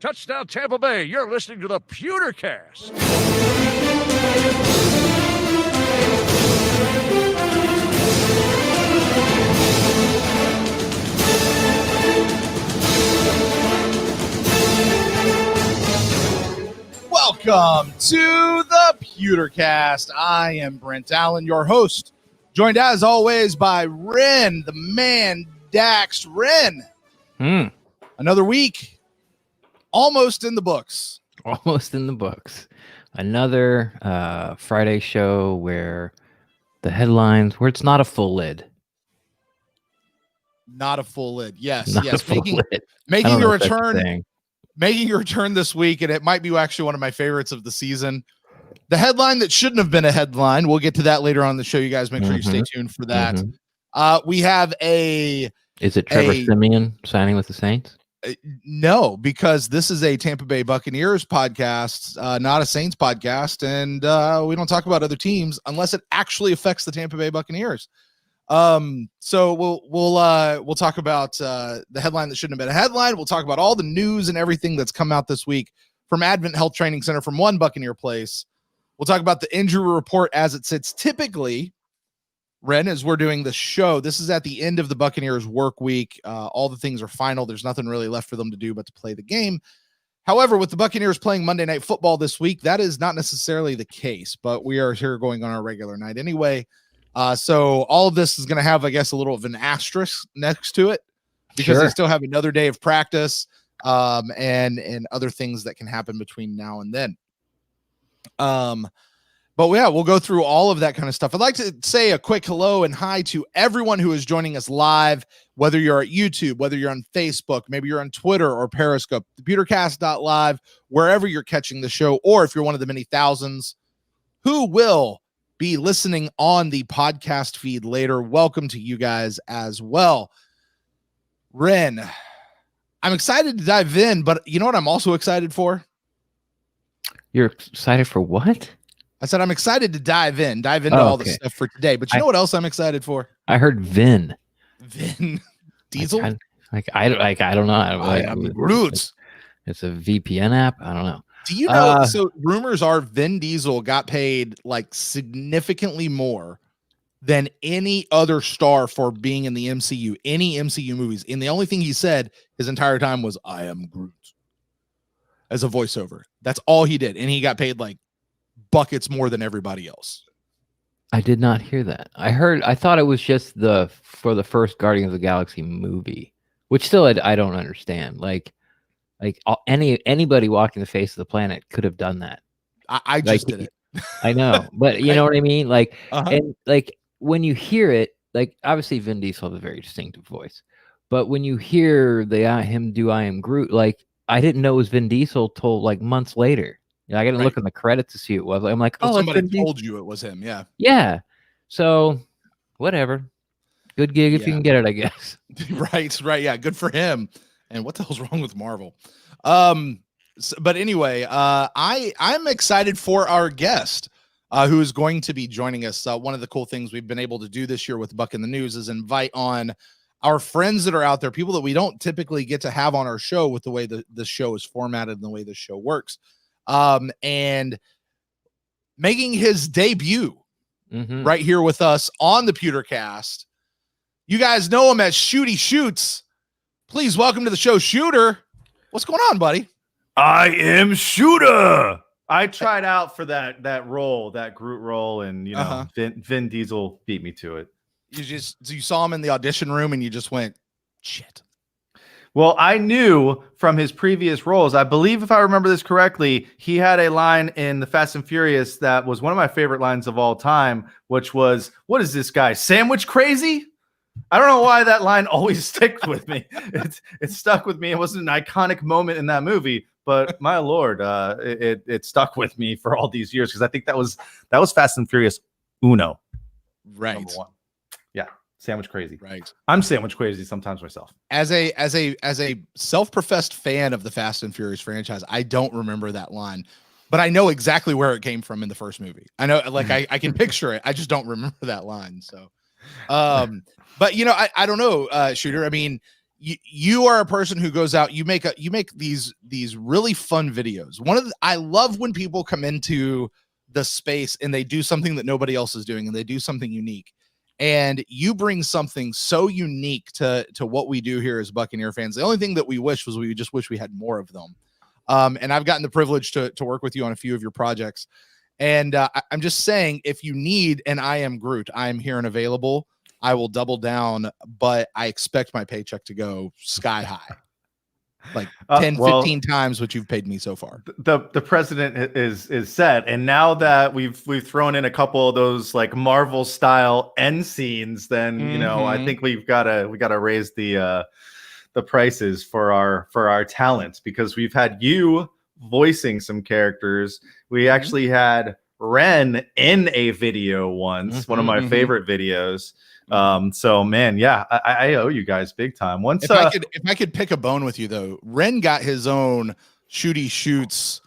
Touchdown Tampa Bay. You're listening to the PewterCast. Welcome to the PewterCast. I am Brent Allen, your host, joined as always by Ren, the man, Dax. Ren, another week, almost in the books. Almost in the books. Another Friday show where the headlines, where it's not a full lid. Not a full lid. Yes, Not yes. a full lid. Making a return. Making a return this week, and it might be actually one of my favorites of the season. The headline that shouldn't have been a headline. We'll get to that later on in the show. You guys make sure you stay tuned for that. We have a... Is it Trevor Siemian signing with the Saints? No, because this is a Tampa Bay Buccaneers podcast, not a Saints podcast, and we don't talk about other teams unless it actually affects the Tampa Bay Buccaneers. So we'll talk about the headline that shouldn't have been a headline. We'll talk about all the news and everything that's come out this week from Advent Health Training Center from one Buccaneer place. We'll talk about the injury report as it sits. Typically, Ren, as we're doing the show, this is at the end of the Buccaneers work week. All the things are final. There's nothing really left for them to do but to play the game. However, with the Buccaneers playing Monday Night Football this week, that is not necessarily the case, but we are here going on our regular night anyway. So all of this is going to have, I guess, a little of an asterisk next to it because they still have another day of practice and other things that can happen between now and then. But yeah, we'll go through all of that kind of stuff. I'd like to say a quick hello and hi to everyone who is joining us live, whether you're at YouTube, whether you're on Facebook, maybe you're on Twitter or Periscope, PewterCast.live, wherever you're catching the show, or if you're one of the many thousands who will be listening on the podcast feed later. Welcome to you guys as well. Ren, I'm excited to dive in, but you know what I'm also excited for? You're excited for what? I said I'm excited to dive into all the stuff for today. But you know what else I'm excited for? I heard Vin. Vin Diesel? I don't know. I am Roots. It's a VPN app. I don't know. Do you know? So rumors are Vin Diesel got paid like significantly more than any other star for being in the MCU, any MCU movies. And the only thing he said his entire time was, I am Groot, as a voiceover. That's all he did. And he got paid like buckets more than everybody else. I did not hear that. I thought it was just for the first Guardians of the Galaxy movie, which still I don't understand. Like anybody walking the face of the planet could have done that. I just did it. I know, but you know what I mean? Like, and like when you hear it, like obviously Vin Diesel has a very distinctive voice, but when you hear him do I Am Groot, like I didn't know it was Vin Diesel till like months later. You know, I got to look in the credits to see who it was. I'm like, somebody told you it was him. Yeah. Yeah. So whatever. Good gig if you can get it, I guess. Right. Yeah. Good for him. And what the hell's wrong with Marvel? But anyway, I'm excited for our guest who is going to be joining us. One of the cool things we've been able to do this year with Buc in the News is invite on our friends that are out there, people that we don't typically get to have on our show with the way the show is formatted and the way the show works. And making his debut right here with us on the PewterCast. You guys know him as Shooty Shoots. Please welcome to the show, Shooter. What's going on, buddy? I am Shooter. I tried out for that role, that Groot role, and Vin Diesel beat me to it. You saw him in the audition room and you just went, shit. Well, I knew from his previous roles, I believe if I remember this correctly, he had a line in the Fast and Furious that was one of my favorite lines of all time, which was, what is this guy, sandwich crazy? I don't know why that line always sticks with me. It stuck with me. It wasn't an iconic moment in that movie, but my Lord, it stuck with me for all these years because I think that was Fast and Furious Uno. Right. Number one. Yeah. Sandwich crazy. Right. I'm sandwich crazy sometimes myself. As a self-professed fan of the Fast and Furious franchise, I don't remember that line, but I know exactly where it came from in the first movie. I know, like I can picture it. I just don't remember that line. So, but you know, I don't know, Shooter. I mean, you are a person who goes out, you make these really fun videos. I love when people come into the space and they do something that nobody else is doing and they do something unique. And you bring something so unique to what we do here as Buccaneer fans. The only thing that we wish we had more of them. And I've gotten the privilege to work with you on a few of your projects. And I'm just saying, if you need an I Am Groot, I am here and available. I will double down, but I expect my paycheck to go sky high. Like 15 times what you've paid me so far. The precedent is set, and now that we've thrown in a couple of those like Marvel style end scenes, then I think we gotta raise the prices for our talents, because we've had you voicing some characters. We actually had Ren in a video once, one of my favorite videos. So man, yeah, I owe you guys big time. Once if I could pick a bone with you though, Ren got his own shooty shoots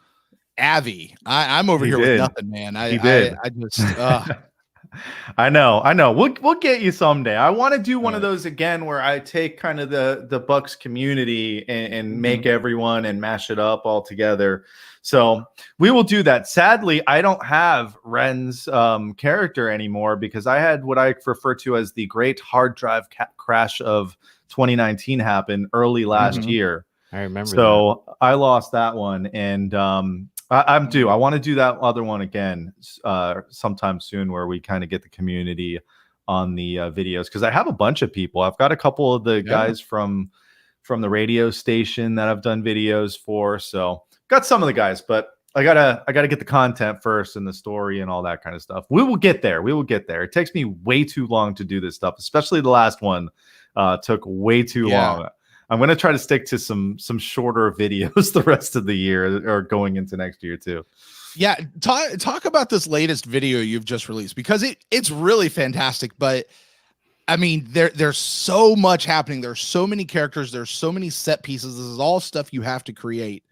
Avi. I'm over here with nothing, man. I just I know. We'll get you someday. I want to do one of those again where I take kind of the Bucs community and make everyone and mash it up all together. So we will do that. Sadly, I don't have Ren's character anymore, because I had what I refer to as the great hard drive crash of 2019 happen early last year. I remember. So I lost that one, and I'm due. I want to do that other one again sometime soon, where we kind of get the community on the videos, because I have a bunch of people. I've got a couple of the guys from the radio station that I've done videos for. So got some of the guys, but I gotta get the content first and the story and all that kind of stuff. We will get there. It takes me way too long to do this stuff, especially the last one took way too long. I'm going to try to stick to some shorter videos the rest of the year, or going into next year too. Yeah. Talk about this latest video you've just released, because it's really fantastic. But I mean, there's so much happening. There's so many characters. There's so many set pieces. This is all stuff you have to create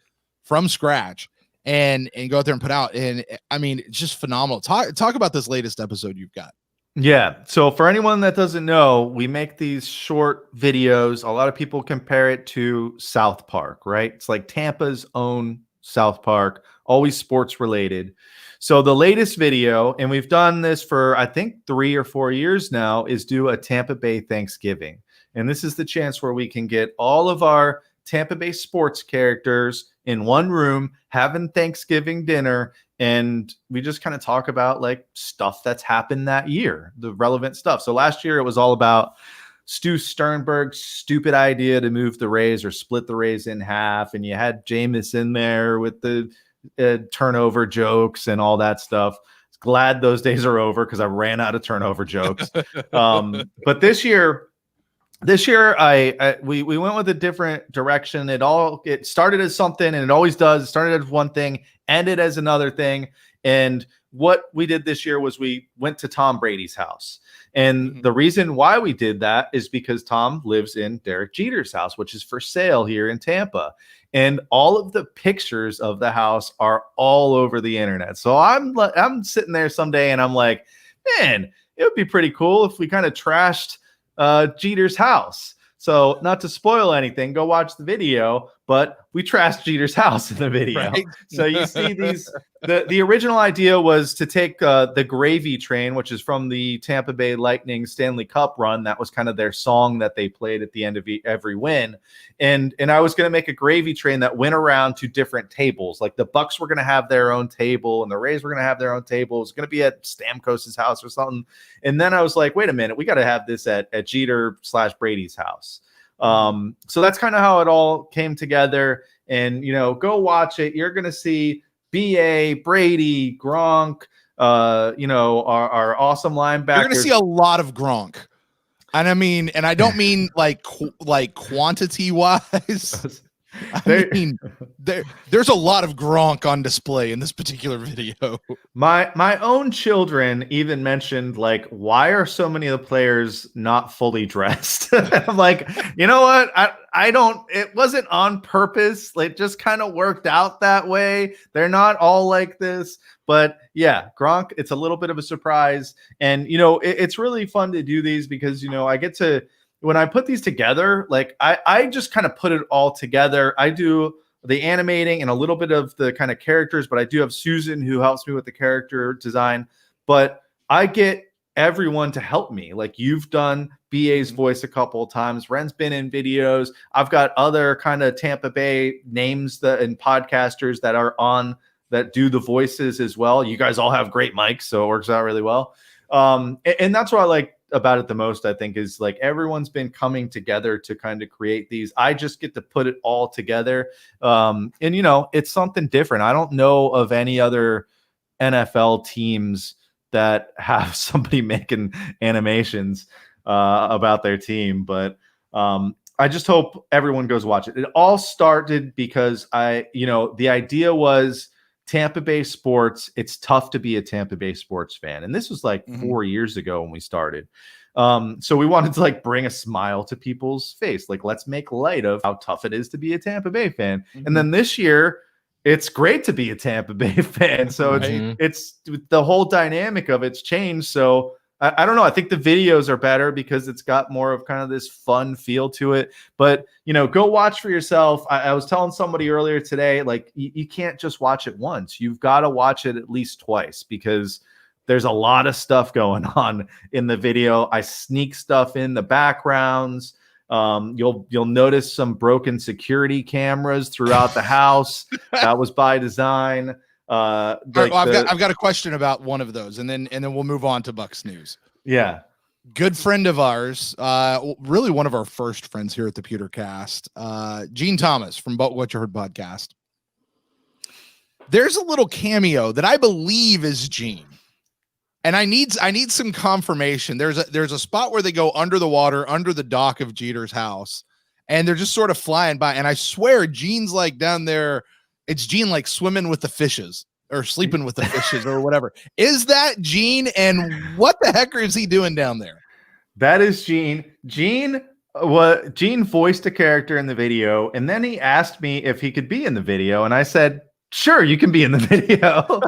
from scratch and go out there and put out. And I mean, it's just phenomenal. Talk about this latest episode you've got. Yeah. So for anyone that doesn't know, we make these short videos. A lot of people compare it to South Park, right? It's like Tampa's own South Park, always sports related. So the latest video, and we've done this for, I think, 3 or 4 years now, is do a Tampa Bay Thanksgiving. And this is the chance where we can get all of our Tampa Bay sports characters in one room having Thanksgiving dinner, and we just kind of talk about like stuff that's happened that year, the relevant stuff. So last year it was all about Stu Sternberg's stupid idea to move the Rays or split the Rays in half, and you had Jameis in there with the turnover jokes and all that stuff. Glad those days are over, because I ran out of turnover jokes. But this year we went with a different direction. It started as something, and it always does. It started as one thing, ended as another thing. And what we did this year was we went to Tom Brady's house. And the reason why we did that is because Tom lives in Derek Jeter's house, which is for sale here in Tampa. And all of the pictures of the house are all over the internet. So I'm sitting there someday and I'm like, man, it would be pretty cool if we kind of trashed Jeter's house. So not to spoil anything, go watch the video, but we trashed Jeter's house in the video. Right. So you see these, the original idea was to take the Gravy Train, which is from the Tampa Bay Lightning Stanley Cup run. That was kind of their song that they played at the end of every win. And I was going to make a gravy train that went around to different tables. Like the Bucs were going to have their own table and the Rays were going to have their own table. It was going to be at Stamkos's house or something. And then I was like, wait a minute, we got to have this at Jeter/Brady's house. So that's kind of how it all came together. And, go watch it. You're going to see BA, Brady, Gronk, our awesome linebackers. You're going to see a lot of Gronk. And I mean, and I don't mean like quantity wise. I mean, there's a lot of Gronk on display in this particular video. My own children even mentioned, like, why are so many of the players not fully dressed? I'm like, you know what? I don't, it wasn't on purpose. It just kind of worked out that way. They're not all like this. But yeah, Gronk, it's a little bit of a surprise. And, it's really fun to do these because, I get to when I put these together, like I just kind of put it all together. I do the animating and a little bit of the kind of characters, but I do have Susan who helps me with the character design. But I get everyone to help me. Like you've done BA's voice a couple of times. Ren's been in videos. I've got other kind of Tampa Bay names and podcasters that are on that do the voices as well. You guys all have great mics, so it works out really well. And that's what I like about it the most, I think, is like everyone's been coming together to kind of create these. I just get to put it all together. And, it's something different. I don't know of any other NFL teams that have somebody making animations about their team. But I just hope everyone goes watch it. It all started because the idea was Tampa Bay sports. It's tough to be a Tampa Bay sports fan. And this was like 4 years ago when we started. So we wanted to like bring a smile to people's face. Like, let's make light of how tough it is to be a Tampa Bay fan. And then this year, it's great to be a Tampa Bay fan. So it's the whole dynamic of it's changed. So I don't know. I think the videos are better because it's got more of kind of this fun feel to it. But, go watch for yourself. I was telling somebody earlier today, like you can't just watch it once. You've got to watch it at least twice because there's a lot of stuff going on in the video. I sneak stuff in the backgrounds. You'll notice some broken security cameras throughout the house. That was by design. I've got a question about one of those, and then we'll move on to Bucs news. Yeah, good friend of ours, really one of our first friends here at the PewterCast, Gene Thomas from What You Heard podcast. There's a little cameo that I believe is Gene, and I need some confirmation. There's a spot where they go under the water, under the dock of Jeter's house, and they're just sort of flying by. And I swear, Gene's like down there. It's Gene like swimming with the fishes or sleeping with the fishes or whatever. Is that Gene? And what the heck is he doing down there? That is Gene. Gene voiced a character in the video, and then he asked me if he could be in the video, and I said, sure, you can be in the video,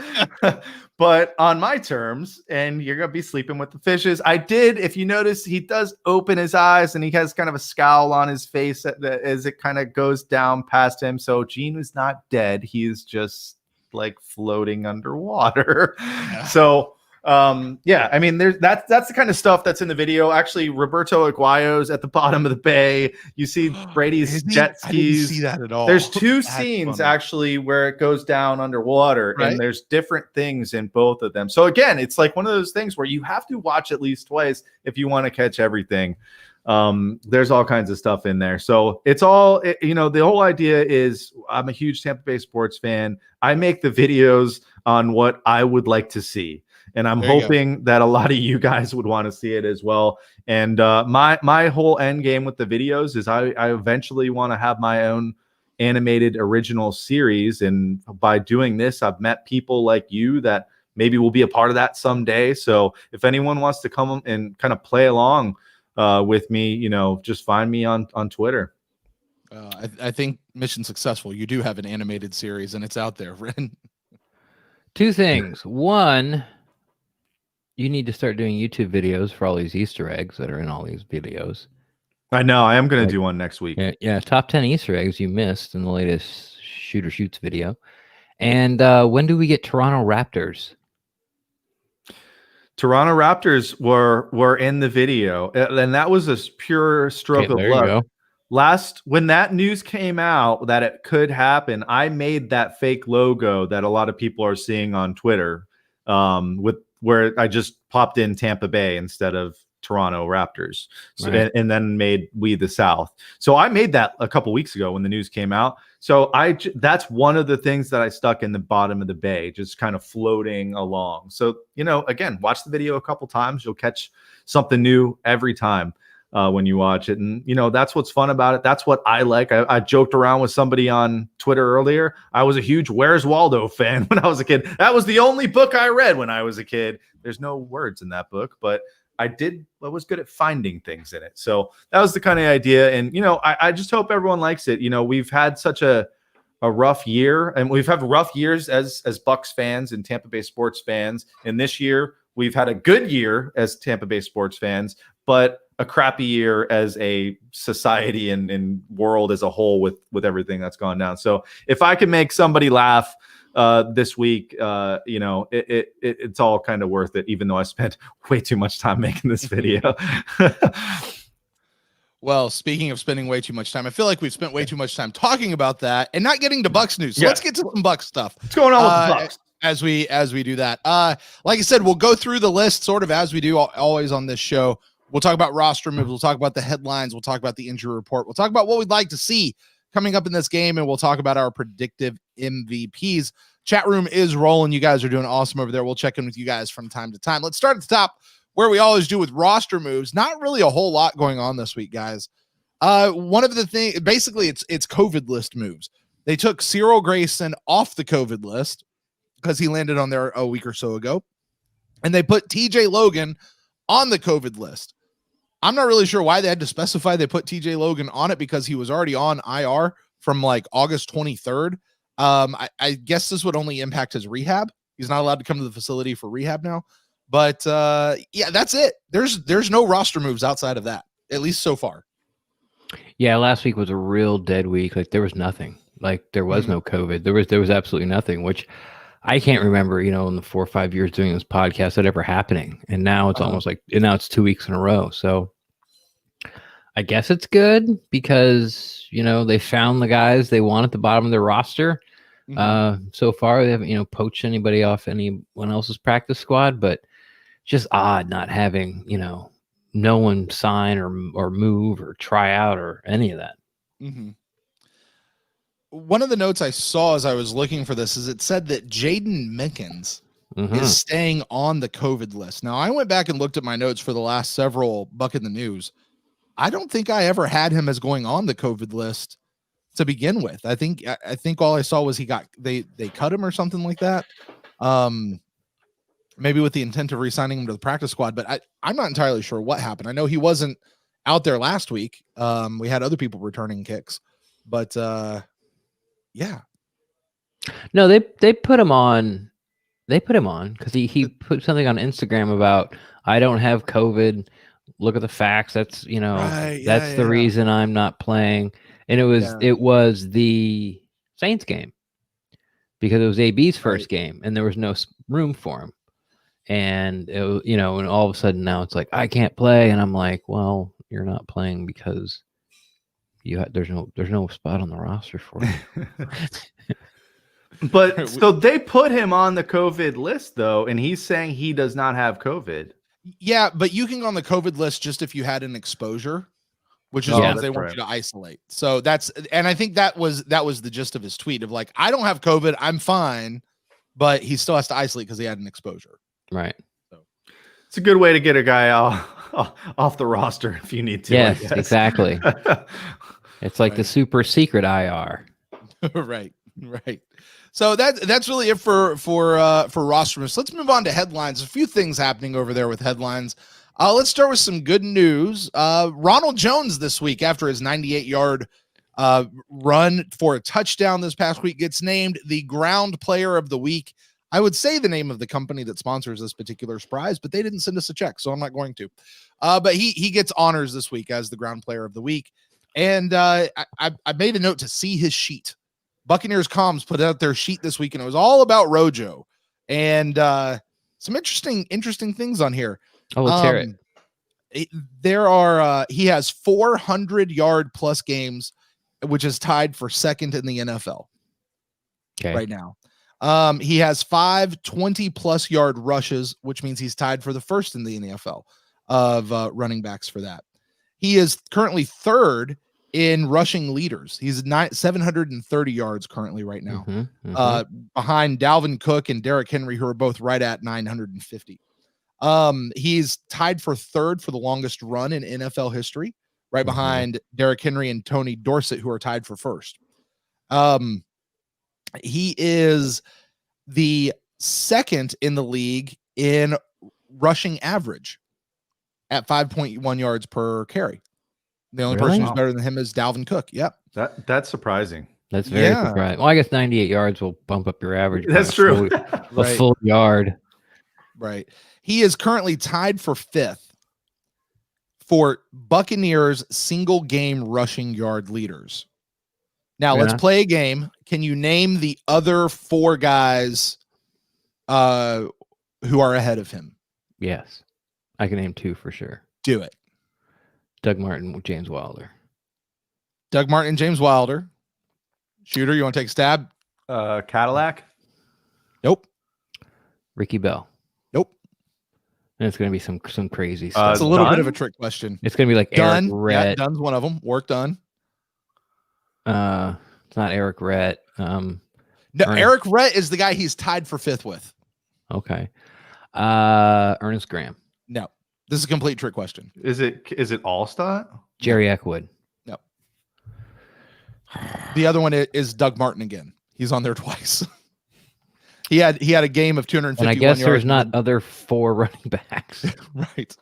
but on my terms, and you're going to be sleeping with the fishes. I did, if you notice, he does open his eyes, and he has kind of a scowl on his face as it kind of goes down past him. So Gene is not dead. He is just like floating underwater. Yeah. So I mean, that's the kind of stuff that's in the video. Actually, Roberto Aguayo's at the bottom of the bay. You see Brady's jet skis. I didn't see that at all. There's two scenes actually where it goes down underwater, right? And there's different things in both of them. So again, it's like one of those things where you have to watch at least twice if you want to catch everything. There's all kinds of stuff in there. So it's all, the whole idea is I'm a huge Tampa Bay sports fan. I make the videos on what I would like to see. And I'm hoping that a lot of you guys would want to see it as well. And my whole end game with the videos is I eventually want to have my own animated original series. And by doing this, I've met people like you that maybe will be a part of that someday. So if anyone wants to come and kind of play along with me, just find me on Twitter. I think mission successful. You do have an animated series and it's out there, Ren. Two things. One, you need to start doing YouTube videos for all these Easter eggs that are in all these videos. I know. I am going to do one next week. Yeah, top 10 Easter eggs you missed in the latest Shooter Shoots video. And when do we get Toronto Raptors? Toronto Raptors were in the video, and that was a pure stroke of luck. When that news came out that it could happen, I made that fake logo that a lot of people are seeing on Twitter where I just popped in Tampa Bay instead of Toronto Raptors. So, right. and then made We the South. So I made that a couple weeks ago when the news came out. So that's one of the things that I stuck in the bottom of the bay, just kind of floating along. So, again, watch the video a couple times. You'll catch something new every time when you watch it. And, that's what's fun about it. That's what I like. I joked around with somebody on Twitter earlier. I was a huge Where's Waldo fan when I was a kid. That was the only book I read when I was a kid. There's no words in that book, but I was good at finding things in it. So that was the kind of idea. And, I just hope everyone likes it. We've had such a rough year, and we've had rough years as Bucs fans and Tampa Bay sports fans. And this year we've had a good year as Tampa Bay sports fans, but a crappy year as a society and world as a whole with everything that's gone down. So if I can make somebody laugh this week, it's all kind of worth it, even though I spent way too much time making this video. Well, speaking of spending way too much time, I feel like we've spent way too much time talking about that and not getting to Bucs news. So let's get to some Bucs stuff. What's going on with the Bucs? As we do that. Like I said, we'll go through the list sort of as we do always on this show. We'll talk about roster moves. We'll talk about the headlines. We'll talk about the injury report. We'll talk about what we'd like to see coming up in this game, and we'll talk about our predictive MVPs. Chat room is rolling. You guys are doing awesome over there. We'll check in with you guys from time to time. Let's start at the top, where we always do with roster moves. Not really a whole lot going on this week, guys. One of the things, basically, it's COVID list moves. They took Cyril Grayson off the COVID list because he landed on there a week or so ago, and they put TJ Logan on the COVID list. I'm not really sure why they had to specify they put TJ Logan on it, because he was already on IR from like August 23rd. I guess this would only impact his rehab. He's not allowed to come to the facility for rehab now. But yeah, that's it. There's no roster moves outside of that, at least so far. Yeah, last week was a real dead week. Like there was nothing. Like there was no COVID. There was absolutely nothing, which I can't remember, in the 4 or 5 years doing this podcast that ever happening. And now it's almost like, and now it's 2 weeks in a row. So I guess it's good because, they found the guys they want at the bottom of their roster. So far, they haven't, poached anybody off anyone else's practice squad, but just odd not having, no one sign or move or try out or any of that. One of the notes I saw as I was looking for this is it said that Jaden Mickens is staying on the COVID list. Now, I went back and looked at my notes for the last several Buc in the News. I don't think I ever had him as going on the COVID list to begin with. I think all I saw was they cut him or something like that. Maybe with the intent of re-signing him to the practice squad, but I'm not entirely sure what happened. I know he wasn't out there last week. We had other people returning kicks, but yeah. No, they put him on. They put him on because he put something on Instagram about, I don't have COVID. Look at the facts. That's the reason I'm not playing. And it was the Saints game because it was AB's first game and there was no room for him. And and all of a sudden now it's like, I can't play. And I'm like, well, you're not playing because there's no spot on the roster for you. But so they put him on the COVID list though, and he's saying he does not have COVID. Yeah, but you can go on the COVID list just if you had an exposure, which is what they want you to isolate. So and I think that was the gist of his tweet of like, I don't have COVID, I'm fine, but he still has to isolate because he had an exposure. Right. So it's a good way to get a guy off the roster if you need to. Yes, exactly. It's like the super secret IR. Right. So that's really it for roster moves. Let's move on to headlines. A few things happening over there with headlines. Let's start with some good news. Ronald Jones this week, after his 98-yard run for a touchdown this past week, gets named the Ground Player of the Week. I would say the name of the company that sponsors this particular prize, but they didn't send us a check, so I'm not going to. But he gets honors this week as the Ground Player of the Week. And I made a note to see his sheet. Buccaneers Comms put out their sheet this week, and it was all about Rojo. And some interesting things on here. Oh, let's hear it. There are he has 400-yard plus games, which is tied for second in the NFL right now. He has 5 20+ yard rushes, which means he's tied for the first in the NFL of running backs for that. He is currently third in rushing leaders. He's 730 yards currently right now, behind Dalvin Cook and Derrick Henry, who are both right at 950. He's tied for third for the longest run in NFL history, right behind Derrick Henry and Tony Dorsett, who are tied for first. He is the second in the league in rushing average at 5.1 yards per carry. The only person who's better than him is Dalvin Cook. Yep. That's surprising. That's very surprising. Well, I guess 98 yards will bump up your average. That's true. A full yard. Right. He is currently tied for fifth for Buccaneers single game rushing yard leaders. Now Fair let's enough. play a game. Can you name the other 4 guys who are ahead of him? Yes. I can name 2 for sure. Do it. Doug Martin, James Wilder. Doug Martin, James Wilder. Shooter, you want to take a stab? Cadillac. Nope. Ricky Bell. Nope. And it's going to be some crazy stuff. It's a little bit of a Dunn? trick question. It's going to be like Dunn. Eric Rhett. Yeah, Dunn's one of them. Work done. It's not Eric Rhett. No, Ernest. Eric Rhett is the guy he's tied for 5th with. Okay. Ernest Graham. No, this is a complete trick question. Is it Allstott? Jerry Eckwood. No. The other one is Doug Martin again. He's on there twice. he had a game of 251 And I guess yards. there's not other 4 running backs. Right.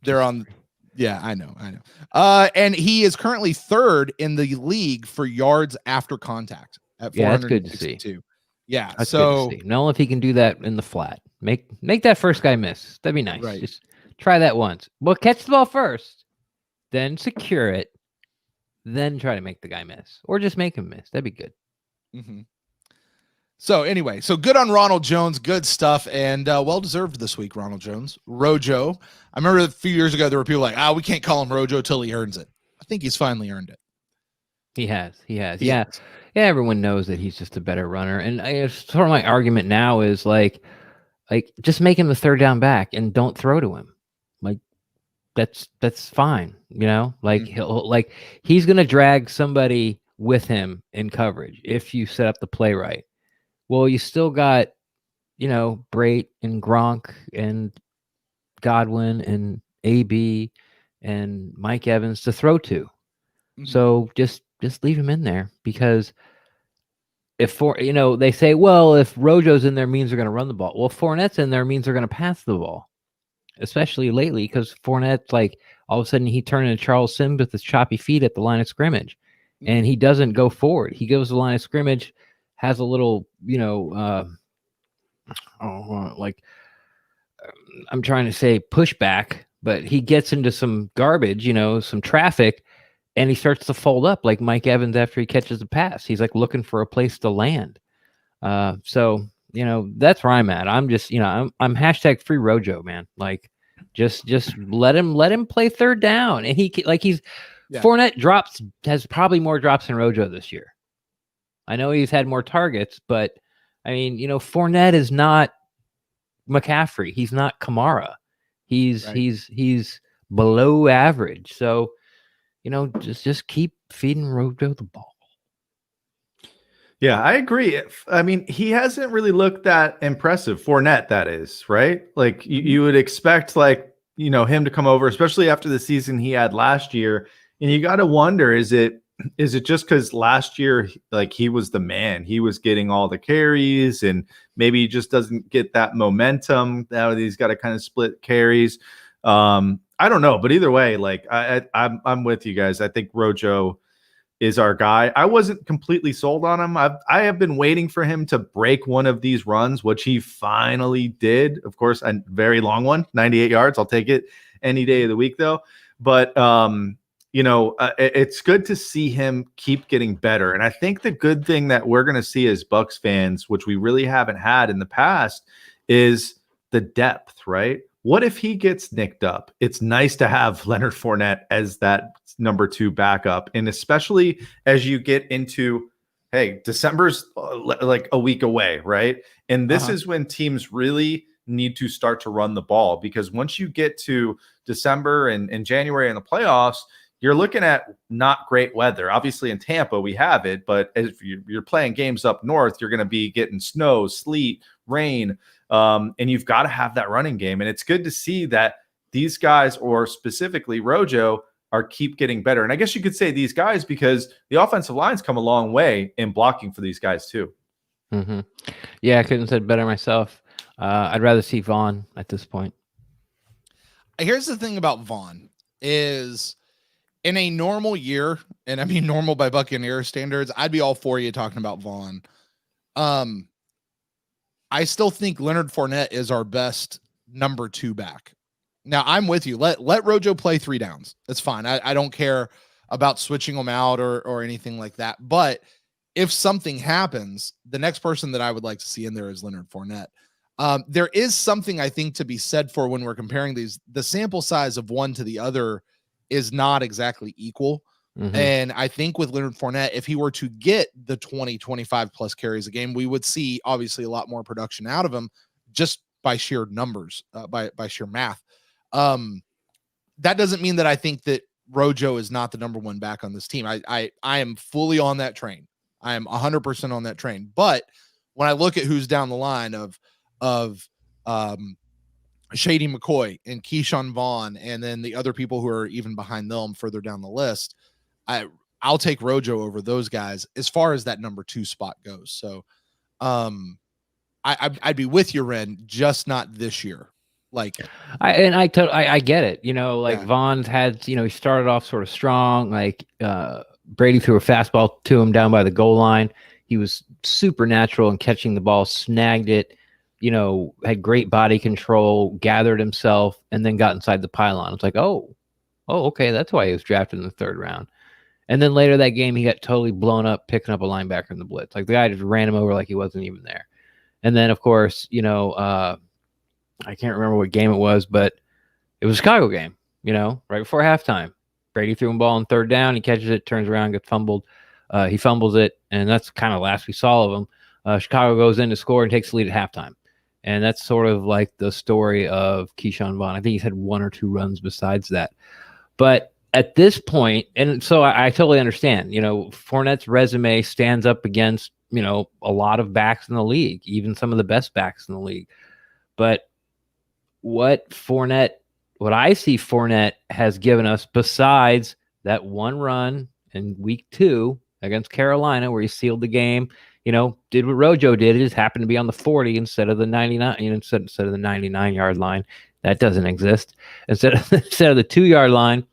They're on. Yeah, I know. And he is currently 3rd in the league for yards after contact at 462. Yeah, that's good to see. Yeah, That's so good to see. Know if he can do that in the flat. Make that first guy miss. That'd be nice. Right. Just try that once. Well, catch the ball first, then secure it, then try to make the guy miss, or just make him miss. That'd be good. Mm-hmm. So anyway, so good on Ronald Jones, good stuff, and well deserved this week, Ronald Jones. Rojo. I remember a few years ago there were people like, we can't call him Rojo till he earns it. I think he's finally earned it. He has. Yeah. Everyone knows that he's just a better runner, and I guess sort of my argument now is like just make him the 3rd down back and don't throw to him. Like that's fine, he's gonna drag somebody with him in coverage if you set up the play right. Well, you still got, Brait and Gronk and Godwin and AB and Mike Evans to throw to. Mm-hmm. So just leave him in there, because they say, well, if Rojo's in there means they're going to run the ball. Well, if Fournette's in there means they're going to pass the ball, especially lately, because Fournette's all of a sudden he turned into Charles Sims with his choppy feet at the line of scrimmage, and he doesn't go forward. He goes to the line of scrimmage, has a little, I'm trying to say pushback, but he gets into some garbage, some traffic, and he starts to fold up like Mike Evans after he catches the pass. He's looking for a place to land. So that's where I'm at. I'm just, I'm hashtag free Rojo, man. Just let him play 3rd down, and Fournette has probably more drops than Rojo this year. I know he's had more targets, but I mean, Fournette is not McCaffrey. He's not Kamara. He's below average. So, just keep feeding Rojo the ball. Yeah, I agree. I mean, he hasn't really looked that impressive. Fournette, that is, right? You would expect him to come over, especially after the season he had last year. And you got to wonder, is it just because last year, he was the man, he was getting all the carries, and maybe he just doesn't get that momentum now that he's got to kind of split carries. I don't know, but either way, I'm with you guys. I think Rojo is our guy. I wasn't completely sold on him. I have been waiting for him to break one of these runs, which he finally did. Of course, a very long one, 98 yards. I'll take it any day of the week, though. But it's good to see him keep getting better. And I think the good thing that we're going to see as Bucs fans, which we really haven't had in the past, is the depth, right? What if he gets nicked up? It's nice to have Leonard Fournette as that number 2 backup. And especially as you get into, December's a week away, right? And this is when teams really need to start to run the ball, because once you get to December and January in the playoffs, you're looking at not great weather. Obviously in Tampa, we have it, but if you're playing games up north, you're going to be getting snow, sleet, rain, and you've got to have that running game. And it's good to see that these guys, or specifically Rojo, keep getting better. And I guess you could say these guys, because the offensive line's come a long way in blocking for these guys too. Mm-hmm. Yeah, I couldn't have said better myself. I'd rather see Vaughn at this point. Here's the thing about Vaughn is, in a normal year, and I mean normal by Buccaneers standards, I'd be all for you talking about Vaughn. I still think Leonard Fournette is our best number 2 back. Now I'm with you. Let Rojo play 3 downs. That's fine. I don't care about switching them out or anything like that. But if something happens, the next person that I would like to see in there is Leonard Fournette. There is something I think to be said for when we're comparing these. The sample size of one to the other is not exactly equal. Mm-hmm. And I think with Leonard Fournette, if he were to get the 20, 25 plus carries a game, we would see obviously a lot more production out of him just by sheer numbers, by sheer math. That doesn't mean that I think that Rojo is not the number one back on this team. I am fully on that train. I am 100% on that train. But when I look at who's down the line of Shady McCoy and Keyshawn Vaughn, and then the other people who are even behind them further down the list, I'll take Rojo over those guys as far as that number 2 spot goes. So I'd be with you, Ren, just not this year. Like, I get it. Vaughn's had, he started off sort of strong. Like Brady threw a fastball to him down by the goal line. He was supernatural in catching the ball, snagged it, had great body control, gathered himself, and then got inside the pylon. It's like, oh, okay, that's why he was drafted in the 3rd round. And then later that game, he got totally blown up picking up a linebacker in the blitz. Like the guy just ran him over like he wasn't even there. And then, of course, I can't remember what game it was, but it was a Chicago game, right before halftime. Brady threw him ball on 3rd down. He catches it, turns around, gets fumbled. He fumbles it, and that's kind of last we saw of him. Chicago goes in to score and takes the lead at halftime. And that's sort of like the story of Keyshawn Vaughn. I think he's had 1 or 2 runs besides that. But at this point, and so I totally understand, Fournette's resume stands up against, a lot of backs in the league, even some of the best backs in the league. But what I see Fournette has given us, besides that 1 run in week 2 against Carolina where he sealed the game, did what Rojo did. It just happened to be on the 40 instead of the 99, instead of the 99-yard line. That doesn't exist. Instead of the 2-yard line.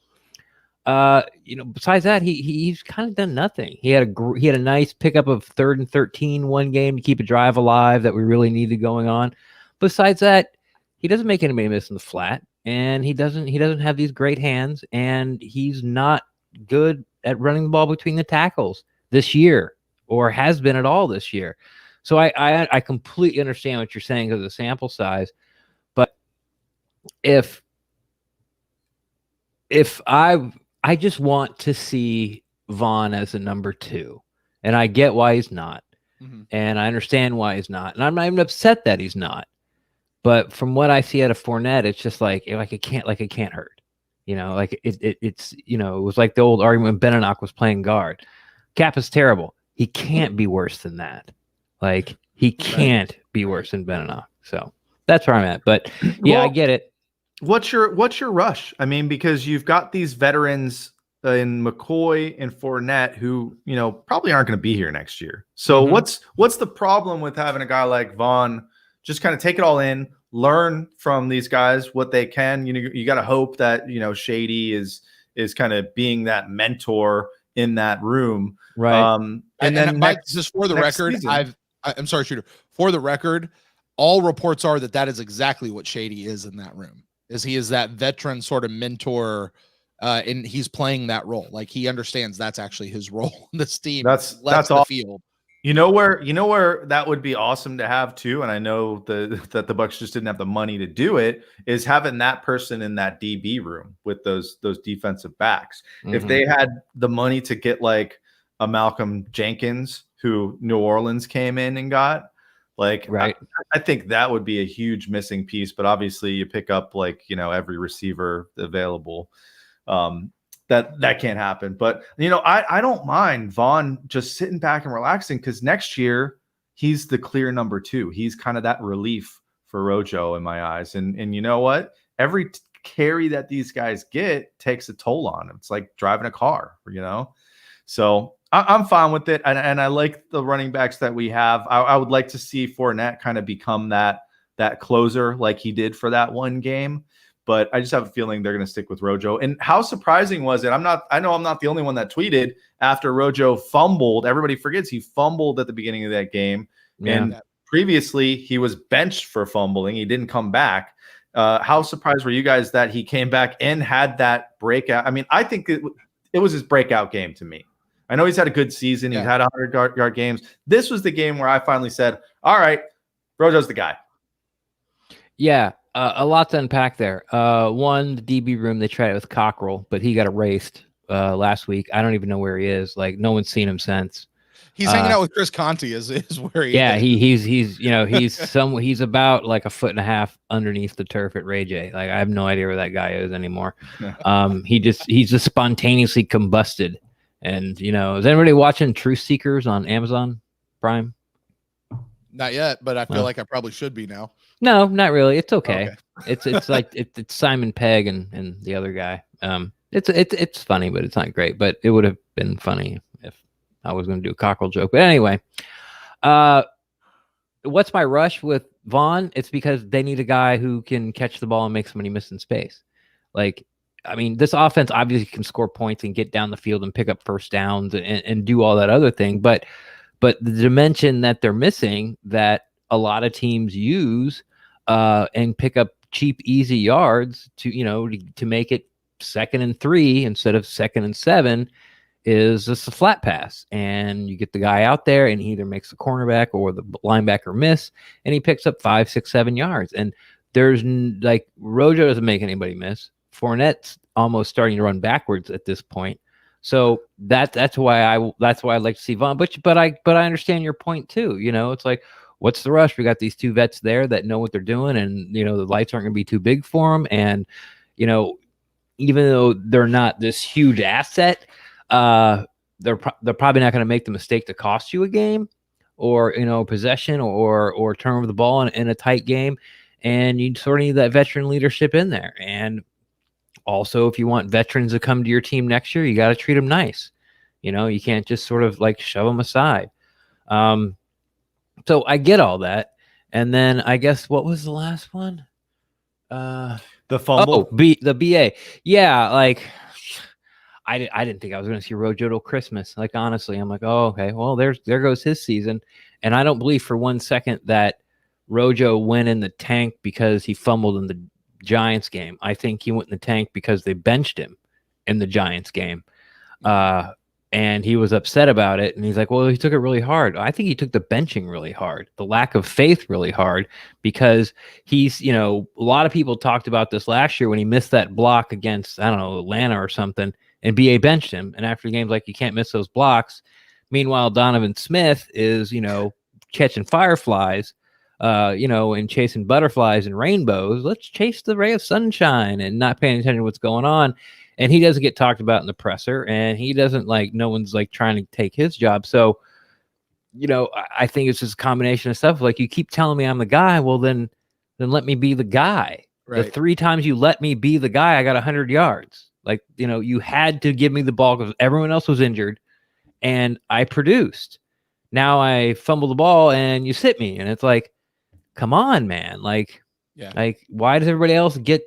Besides that, he's kind of done nothing. He had a nice pickup of 3rd and 13 one game to keep a drive alive that we really needed going on. Besides that, he doesn't make anybody miss in the flat, and he doesn't have these great hands, and he's not good at running the ball between the tackles this year, or has been at all this year. So I completely understand what you're saying because of the sample size, but if I just want to see Vaughn as a number 2, and I get why he's not, and I understand why he's not, and I'm not even upset that he's not. But from what I see out of Fournette, it's just like it can't hurt, it's it was like the old argument when Beninock was playing guard. Cap is terrible. He can't be worse than that. Like he can't be worse than Beninock. So that's where I'm at. But yeah, I get it. What's your rush? I mean, because you've got these veterans in McCoy and Fournette who, probably aren't going to be here next year. So what's the problem with having a guy like Vaughn just kind of take it all in, learn from these guys what they can? You got to hope that, Shady is kind of being that mentor in that room. Right. And then Mike, just for the record, season, I'm sorry, Shooter. For the record, all reports are that is exactly what Shady is in that room. He is that veteran sort of mentor, and he's playing that role. Like he understands that's actually his role in this team. That's all. Field. You know where that would be awesome to have too, and I know that the Bucs just didn't have the money to do it, is having that person in that DB room with those defensive backs. If they had the money to get like a Malcolm Jenkins, who New Orleans came in and got, like, right. I think that would be a huge missing piece, but obviously you pick up like, every receiver available. That can't happen. But, I don't mind Vaughn just sitting back and relaxing, because next year he's the clear number 2. He's kind of that relief for Rojo in my eyes. And you know what? Every carry that these guys get takes a toll on them. It's like driving a car, So I'm fine with it, and I like the running backs that we have. I would like to see Fournette kind of become that closer like he did for that one game, but I just have a feeling they're going to stick with Rojo. And how surprising was it? I know I'm not the only one that tweeted after Rojo fumbled. Everybody forgets he fumbled at the beginning of that game, and previously he was benched for fumbling. He didn't come back, How surprised were you guys that he came back and had that breakout? I mean, I think it was his breakout game to me. I know he's had a good season. He's had 100-yard games. This was the game where I finally said, all right, Rojo's the guy. Yeah, a lot to unpack there. One, the DB room, they tried it with Cockrell, but he got erased last week. I don't even know where he is. Like, no one's seen him since. He's hanging out with Chris Conti is where he is. He's about like 1.5 feet underneath the turf at Ray J. Like, I have no idea where that guy is anymore. He's just spontaneously combusted. And is anybody watching Truth Seekers on Amazon Prime? Not yet, but I feel like I probably should be now. No, not really. It's okay. It's like it's Simon Pegg and the other guy. It's funny, but it's not great. But it would have been funny if I was going to do a Cockrell joke. But anyway, what's my rush with Vaughn? It's because they need a guy who can catch the ball and make somebody miss in space. Like, I mean, this offense obviously can score points and get down the field and pick up first downs and do all that other thing. But the dimension that they're missing that a lot of teams use and pick up cheap, easy yards to make it 2nd and 3 instead of 2nd and 7 is just a flat pass. And you get the guy out there and he either makes the cornerback or the linebacker miss, and he picks up 5, 6, 7 yards. And there's Rojo doesn't make anybody miss. Fournette's almost starting to run backwards at this point. So that's why I like to see Vaughn. But I understand your point too. It's like, what's the rush? We got these two vets there that know what they're doing, and the lights aren't going to be too big for them. And even though they're not this huge asset, they're probably not going to make the mistake to cost you a game or possession or turn over the ball in a tight game. And you sort of need that veteran leadership in there. And also, if you want veterans to come to your team next year, you got to treat them nice. You can't just sort of like shove them aside. So I get all that. And then I guess what was the last one? The fumble. The BA. Yeah, like I didn't think I was going to see Rojo till Christmas. Like, honestly, I'm like, oh, okay. Well, there goes his season. And I don't believe for 1 second that Rojo went in the tank because he fumbled in the Giants game. I think he went in the tank because they benched him in the Giants game. And he was upset about it. And he's like, well, he took it really hard. I think he took the benching really hard, the lack of faith really hard, because he's, a lot of people talked about this last year when he missed that block against, I don't know, Atlanta or something, and BA benched him. And after the game's like, you can't miss those blocks. Meanwhile, Donovan Smith is, catching fireflies, and chasing butterflies and rainbows. Let's chase the ray of sunshine and not paying attention to what's going on. And he doesn't get talked about in the presser, and he doesn't no one's trying to take his job. So, I think it's just a combination of stuff. Like, you keep telling me I'm the guy. Well, then let me be the guy. Right. The 3 times you let me be the guy, I got 100 yards. You had to give me the ball because everyone else was injured, and I produced. Now I fumble the ball and you sit me, and it's like, come on, man. Yeah. Why does everybody else get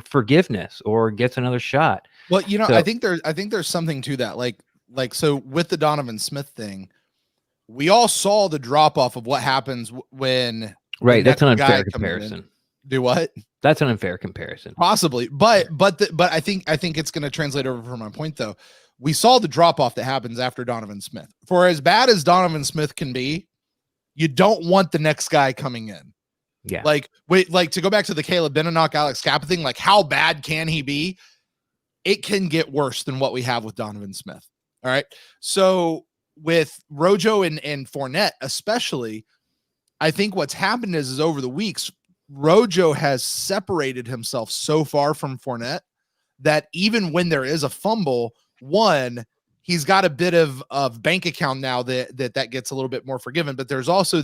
forgiveness or gets another shot? Well, I think there's something to that. So with the Donovan Smith thing, we all saw the drop off of what happens when that's an unfair comparison. Do what? That's an unfair comparison. Possibly. But I think it's going to translate over for my point though. We saw the drop off that happens after Donovan Smith. For as bad as Donovan Smith can be, you don't want the next guy coming in. Yeah. To go back to the Caleb Benenoch, Alex Kappa thing, how bad can he be? It can get worse than what we have with Donovan Smith. All right. So with Rojo and Fournette, especially, I think what's happened is over the weeks, Rojo has separated himself so far from Fournette that even when there is a fumble, he's got a bit of bank account now that gets a little bit more forgiven. But there's also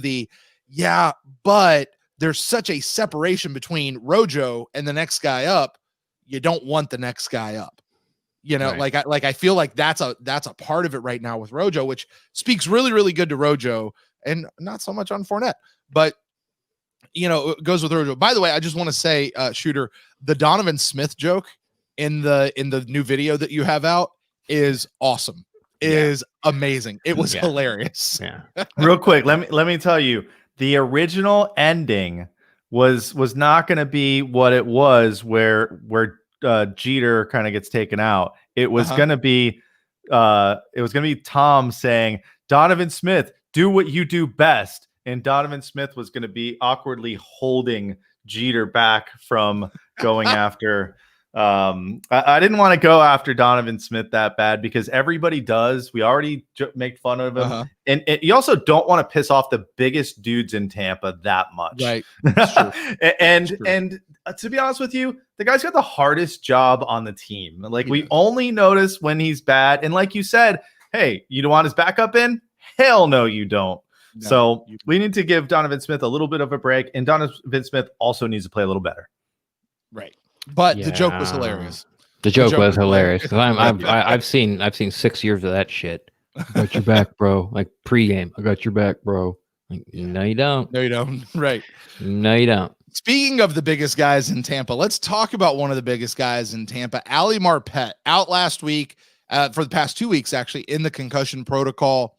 but there's such a separation between Rojo and the next guy up. You don't want the next guy up. Right. I feel like that's a part of it right now with Rojo, which speaks really, really good to Rojo and not so much on Fournette, but it goes with Rojo. By the way, I just want to say, Shooter, the Donovan Smith joke in the new video that you have out is awesome. Is amazing. It was hilarious. Yeah. Real quick, let me tell you, the original ending was not going to be what it was where Jeter kind of gets taken out. It was going to be Tom saying, Donovan Smith, do what you do best. And Donovan Smith was going to be awkwardly holding Jeter back from going after. I didn't want to go after Donovan Smith that bad because everybody does. We already make fun of him. And you also don't want to piss off the biggest dudes in Tampa that much. Right. That's true. and to be honest with you, the guy's got the hardest job on the team. Like we only notice when he's bad. And like you said, hey, you don't want his backup in? Hell no, you don't. No, so we need to give Donovan Smith a little bit of a break, and Donovan Smith also needs to play a little better. Right, but the joke was hilarious. The joke was hilarious. I've seen 6 years of that shit. I got your back, bro. Like pregame, I got your back, bro. Like, no, you don't. No, you don't. Right. No, you don't. Speaking of the biggest guys in Tampa, let's talk about one of the biggest guys in Tampa, Ali Marpet, out last week for the past 2 weeks, actually in the concussion protocol.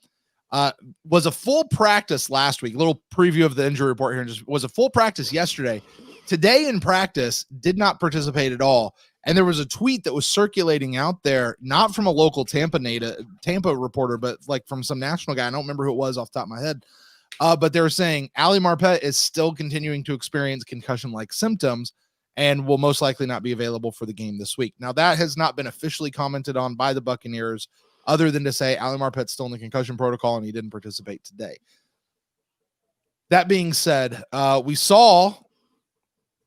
Was a full practice last week. A little preview of the injury report here. Just was a full practice yesterday. Today in practice, did not participate at all. And there was a tweet that was circulating out there, not from a local Tampa reporter, but like from some national guy. I don't remember who it was off the top of my head. But they were saying Ali Marpet is still continuing to experience concussion-like symptoms and will most likely not be available for the game this week. Now, that has not been officially commented on by the Buccaneers, other than to say Ali Marpet's still in the concussion protocol and he didn't participate today. That being said, we saw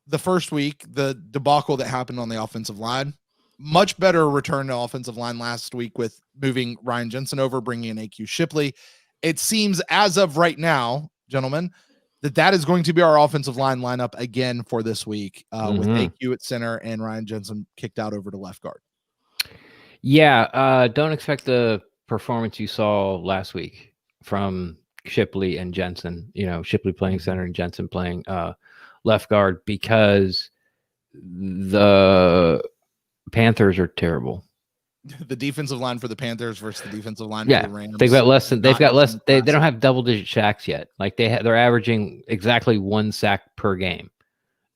the first week the debacle that happened on the offensive line. Much better return to offensive line last week with moving Ryan Jensen over, bringing in AQ Shipley. It seems as of right now, gentlemen, that is going to be our offensive line lineup again for this week with AQ at center and Ryan Jensen kicked out over to left guard. Yeah, don't expect the performance you saw last week from Shipley and Jensen. You know, Shipley playing center and Jensen playing left guard because the Panthers are terrible. The defensive line for the Panthers versus the defensive line for the Rams. They've got less. They don't have double-digit sacks yet. Like they're averaging exactly 1 sack per game,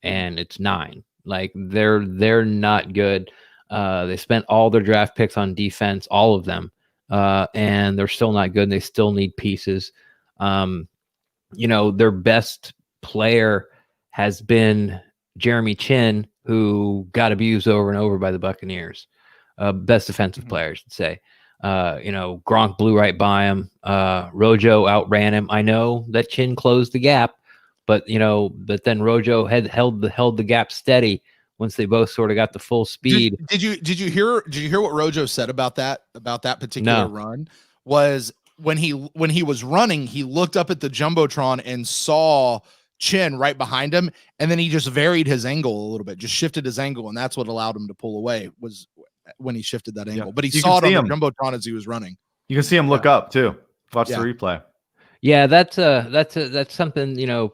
and it's 9. Like they're not good. They spent all their draft picks on defense, all of them, and they're still not good. And they still need pieces. Their best player has been Jeremy Chin, who got abused over and over by the Buccaneers. Best defensive player, I should say. Gronk blew right by him. Rojo outran him. I know that Chin closed the gap, but then Rojo had held the gap steady. Once they both sort of got the full speed. Did you hear what Rojo said about that particular run? Was when he was running, he looked up at the Jumbotron and saw Chin right behind him, and then he just varied his angle a little bit, just shifted his angle, and that's what allowed him to pull away, was when he shifted that angle. But he saw it on the Jumbotron as he was running. You can see him look up too. Watch the replay. Yeah, that's something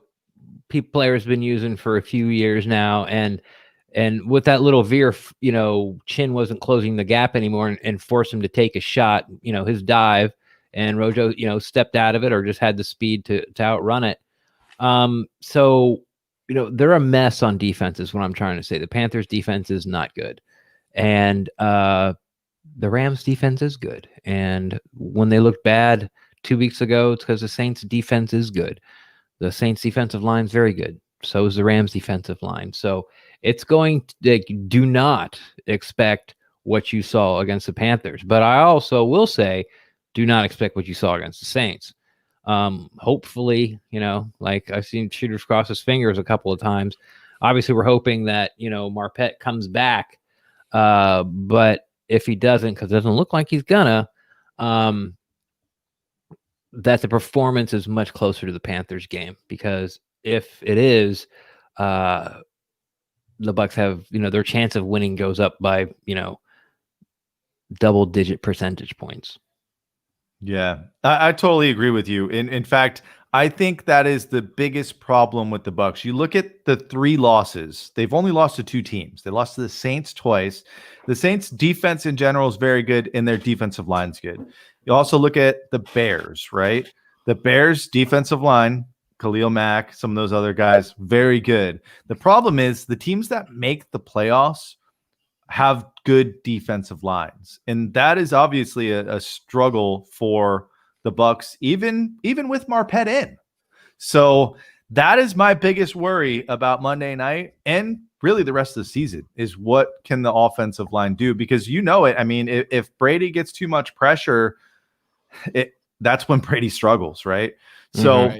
players have been using for a few years now, and with that little veer, Chin wasn't closing the gap anymore and forced him to take a shot, his dive, and Rojo, stepped out of it or just had the speed to outrun it. So they're a mess on defense is what I'm trying to say. The Panthers defense is not good. And the Rams defense is good. And when they looked bad 2 weeks ago, it's because the Saints defense is good. The Saints defensive line is very good. So is the Rams defensive line. So it's do not expect what you saw against the Panthers. But I also will say, do not expect what you saw against the Saints. Hopefully, like I've seen shooters cross his fingers a couple of times. Obviously, we're hoping that, Marpet comes back. But if he doesn't, because it doesn't look like he's gonna, that the performance is much closer to the Panthers game. Because if it is, the Bucs have, their chance of winning goes up by, double-digit percentage points. Yeah, I totally agree with you. In fact, I think that is the biggest problem with the Bucs. You look at the 3 losses. They've only lost to 2 teams. They lost to the Saints twice. The Saints defense in general is very good, and their defensive line's good. You also look at the Bears, right? The Bears defensive line Khalil Mack, some of those other guys, very good. The problem is the teams that make the playoffs have good defensive lines, and that is obviously a struggle for the Bucs, even with Marpet in. So that is my biggest worry about Monday night and really the rest of the season is what can the offensive line do? Because you know it. I mean, if Brady gets too much pressure, that's when Brady struggles, right? So,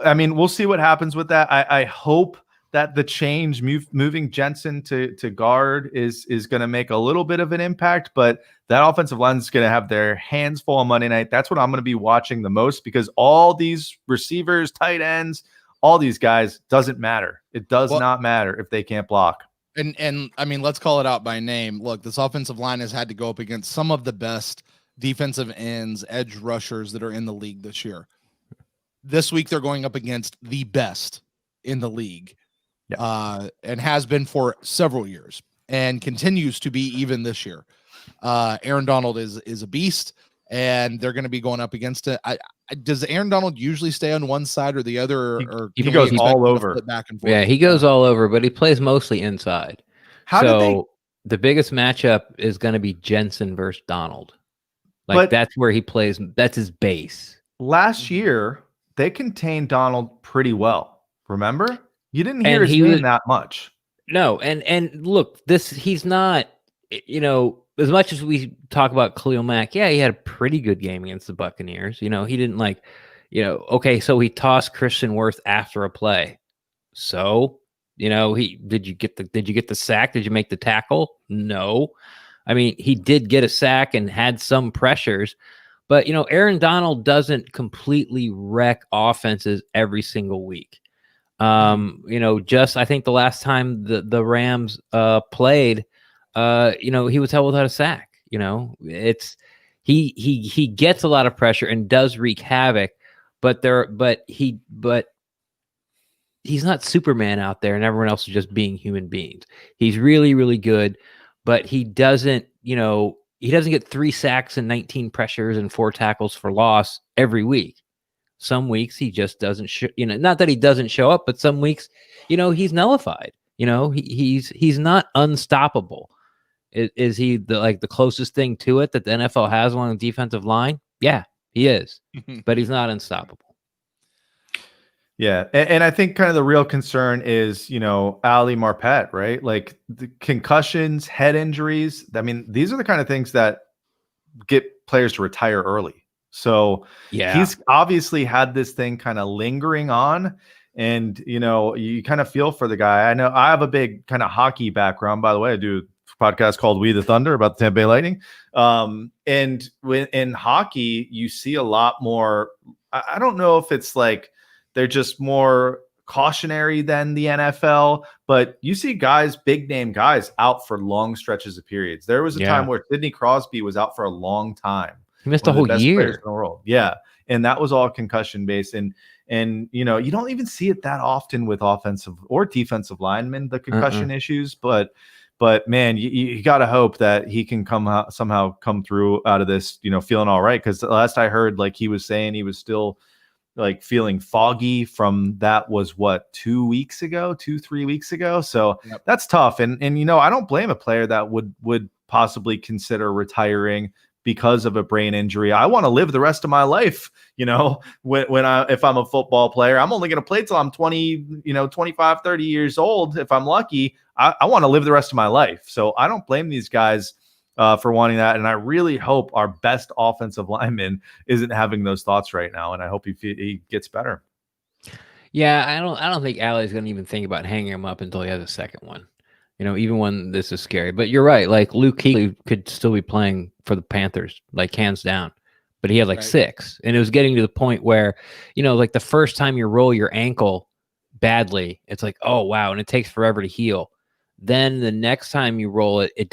I mean, we'll see what happens with that. I hope that the change moving Jensen to guard is going to make a little bit of an impact, but that offensive line is going to have their hands full on Monday night. That's what I'm going to be watching the most, because all these receivers, tight ends, all these guys, doesn't matter. It does not matter if they can't block. And I mean, let's call it out by name. Look, this offensive line has had to go up against some of the best defensive ends, edge rushers that are in the league this year. This week, they're going up against the best in the league. And has been for several years and continues to be even this year. Aaron Donald is a beast, and they're going to be going up against it. Does Aaron Donald usually stay on one side or the other? Or he goes all over. Back and forth? Yeah, he goes all over, but he plays mostly inside. The biggest matchup is going to be Jensen versus Donald. That's where he plays. That's his base. Last year, they contained Donald pretty well. Remember? You didn't hear his name that much. No, and look, he's not, as much as we talk about Khalil Mack, yeah, he had a pretty good game against the Buccaneers. He didn't okay, so he tossed Christian Wirth after a play. So, did you get the sack? Did you make the tackle? No. I mean, he did get a sack and had some pressures, but Aaron Donald doesn't completely wreck offenses every single week. I think the last time the Rams played, he was held without a sack. He gets a lot of pressure and does wreak havoc, but he's not Superman out there and everyone else is just being human beings. He's really, really good, but he doesn't get 3 sacks and 19 pressures and 4 tackles for loss every week. Some weeks he just doesn't not that he doesn't show up, but some weeks, he's nullified. He's not unstoppable. Is he the closest thing to it that the NFL has along the defensive line? Yeah, he is, but he's not unstoppable. Yeah. And I think kind of the real concern is, Ali Marpet, right? Like the concussions, head injuries. I mean, these are the kind of things that get players to retire early. So he's obviously had this thing kind of lingering on, and you kind of feel for the guy. I know I have a big kind of hockey background, by the way. I do a podcast called We the Thunder about the Tampa Bay Lightning. And in hockey, you see a lot more. I don't know if it's like they're just more cautionary than the NFL, but you see guys, big name guys, out for long stretches of periods. There was a time where Sidney Crosby was out for a long time. He missed a whole year in the world. Yeah. And that was all concussion based. And you don't even see it that often with offensive or defensive linemen, the concussion issues. But man, you got to hope that he can somehow come through out of this, feeling all right. Because last I heard, he was saying he was still feeling foggy from that was 3 weeks ago. So that's tough. And I don't blame a player that would possibly consider retiring because of a brain injury. I want to live the rest of my life. If I'm a football player, I'm only going to play till I'm 20, 25, 30 years old. If I'm lucky, I want to live the rest of my life. So I don't blame these guys for wanting that. And I really hope our best offensive lineman isn't having those thoughts right now. And I hope he gets better. Yeah. I don't think Allie's going to even think about hanging him up until he has a second one. Even when this is scary. But you're right. Luke Kuechly could still be playing for the Panthers, hands down. But he had 6. And it was getting to the point where, the first time you roll your ankle badly, it's oh, wow. And it takes forever to heal. Then the next time you roll it, it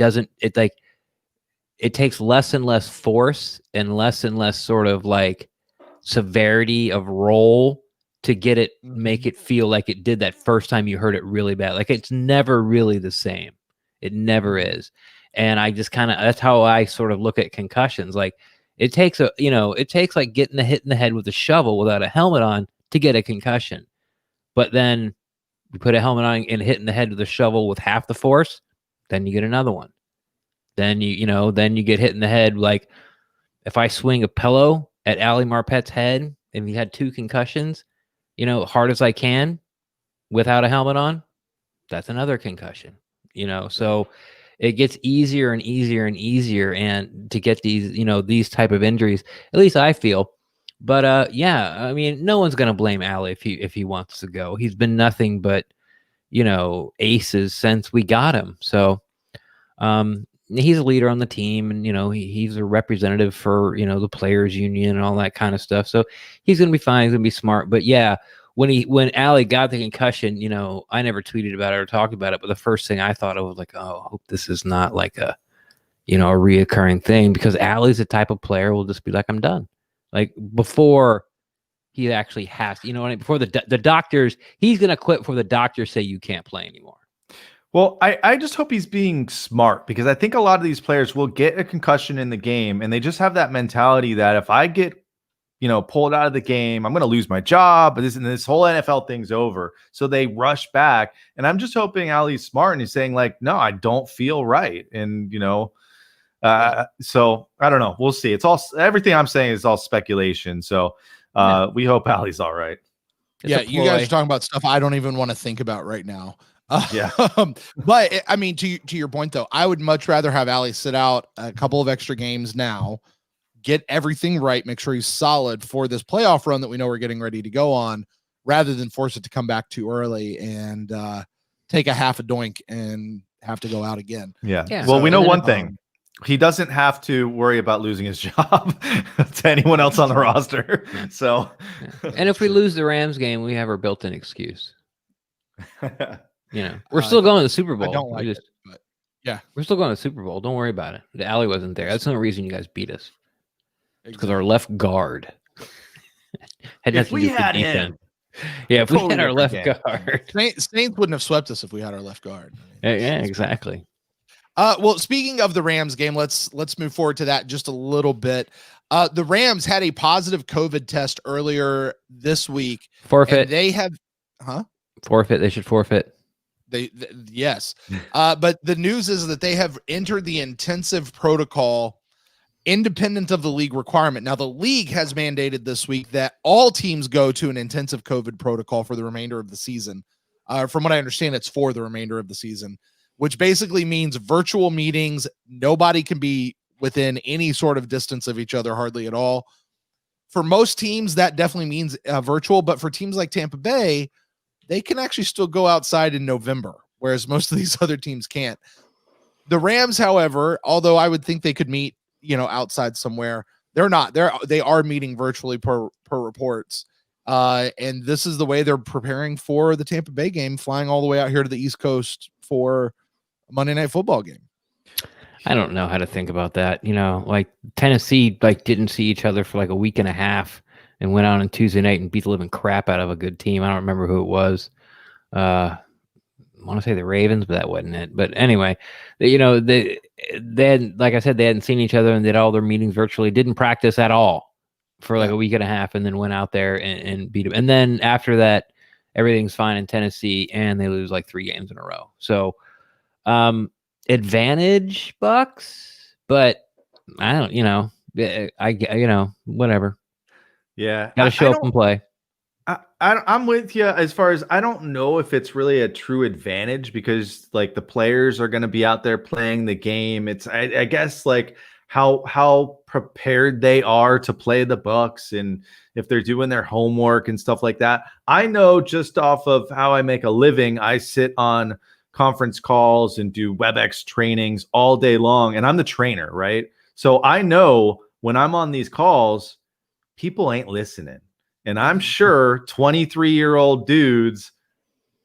takes less and less force and less sort of severity of roll to get it, make it feel like it did that first time you heard it really bad. It's never really the same. It never is. And I just that's how I sort of look at concussions. It takes getting a hit in the head with a shovel without a helmet on to get a concussion. But then you put a helmet on and hitting the head with a shovel with half the force, then you get another one. Then then you get hit in the head. Like if I swing a pillow at Ali Marpet's head and he had 2 concussions, hard as I can without a helmet on, that's another concussion. So it gets easier and easier and easier and to get these type of injuries, at least I feel. But yeah, I mean, no one's going to blame Ali if he wants to go. He's been nothing but, aces since we got him. So he's a leader on the team, and he's a representative for the players union and all that kind of stuff. So he's going to be fine. He's going to be smart. But yeah, when Ali got the concussion, I never tweeted about it or talked about it, but the first thing I thought of was like, oh, I hope this is not like a reoccurring thing, because Ali's the type of player will just be like, I'm done. Like before he actually has, before the doctors, he's going to quit before the doctors say you can't play anymore. Well, I just hope he's being smart, because I think a lot of these players will get a concussion in the game and they just have that mentality that if I get, pulled out of the game, I'm going to lose my job. But this whole NFL thing's over. So they rush back. And I'm just hoping Ali's smart and he's saying like, no, I don't feel right. And, so I don't know. We'll see. It's all, everything I'm saying is all speculation. So we hope Ali's all right. It's you guys are talking about stuff I don't even want to think about right now. Yeah. But I mean, to your point though, I would much rather have Ali sit out a couple of extra games now, get everything right, make sure he's solid for this playoff run that we know we're getting ready to go on, rather than force it to come back too early and take a half a doink and have to go out again. Yeah. Well, we know one thing. He doesn't have to worry about losing his job to anyone else on the roster. So, and if we lose the Rams game, we have our built-in excuse. We're still going to the Super Bowl. I don't like it, but yeah, we're still going to the Super Bowl. Don't worry about it. The Ali wasn't there. That's the only reason you guys beat us. Because our left guard had if we had him. Yeah, if we had our left guard. Saints wouldn't have swept us if we had our left guard. Yeah, exactly. Well, speaking of the Rams game, let's move forward to that just a little bit. The Rams had a positive COVID test earlier this week. Forfeit. They have, Forfeit. They should forfeit. Yes. But the news is that they have entered the intensive protocol independent of the league requirement. Now, the league has mandated this week that all teams go to an intensive COVID protocol for the remainder of the season. From what I understand, it's for the remainder of the season, which basically means virtual meetings. Nobody can be within any sort of distance of each other, hardly at all. For most teams, that definitely means virtual, but for teams like Tampa Bay, they can actually still go outside in November, whereas most of these other teams can't. The Rams, however, although I would think they could meet, outside somewhere, they're not. They are meeting virtually per reports. And this is the way they're preparing for the Tampa Bay game, flying all the way out here to the East Coast for a Monday Night Football game. I don't know how to think about that. Like Tennessee, didn't see each other for like a week and a half and went out on Tuesday night and beat the living crap out of a good team. I don't remember who it was. I want to say the Ravens, but that wasn't it. But anyway, they had, like I said, they hadn't seen each other and did all their meetings virtually, didn't practice at all for like a week and a half, and then went out there and beat them. And then after that, everything's fine in Tennessee, and they lose like 3 games in a row. So advantage Bucs, but I don't, whatever. Yeah. Got to show up and play. I'm with you as far as I don't know if it's really a true advantage, because like the players are going to be out there playing the game. It's I guess like how prepared they are to play the Bucs and if they're doing their homework and stuff like that. I know just off of how I make a living, I sit on conference calls and do WebEx trainings all day long, and I'm the trainer, right? So I know when I'm on these calls, people ain't listening. And I'm sure 23-year-old dudes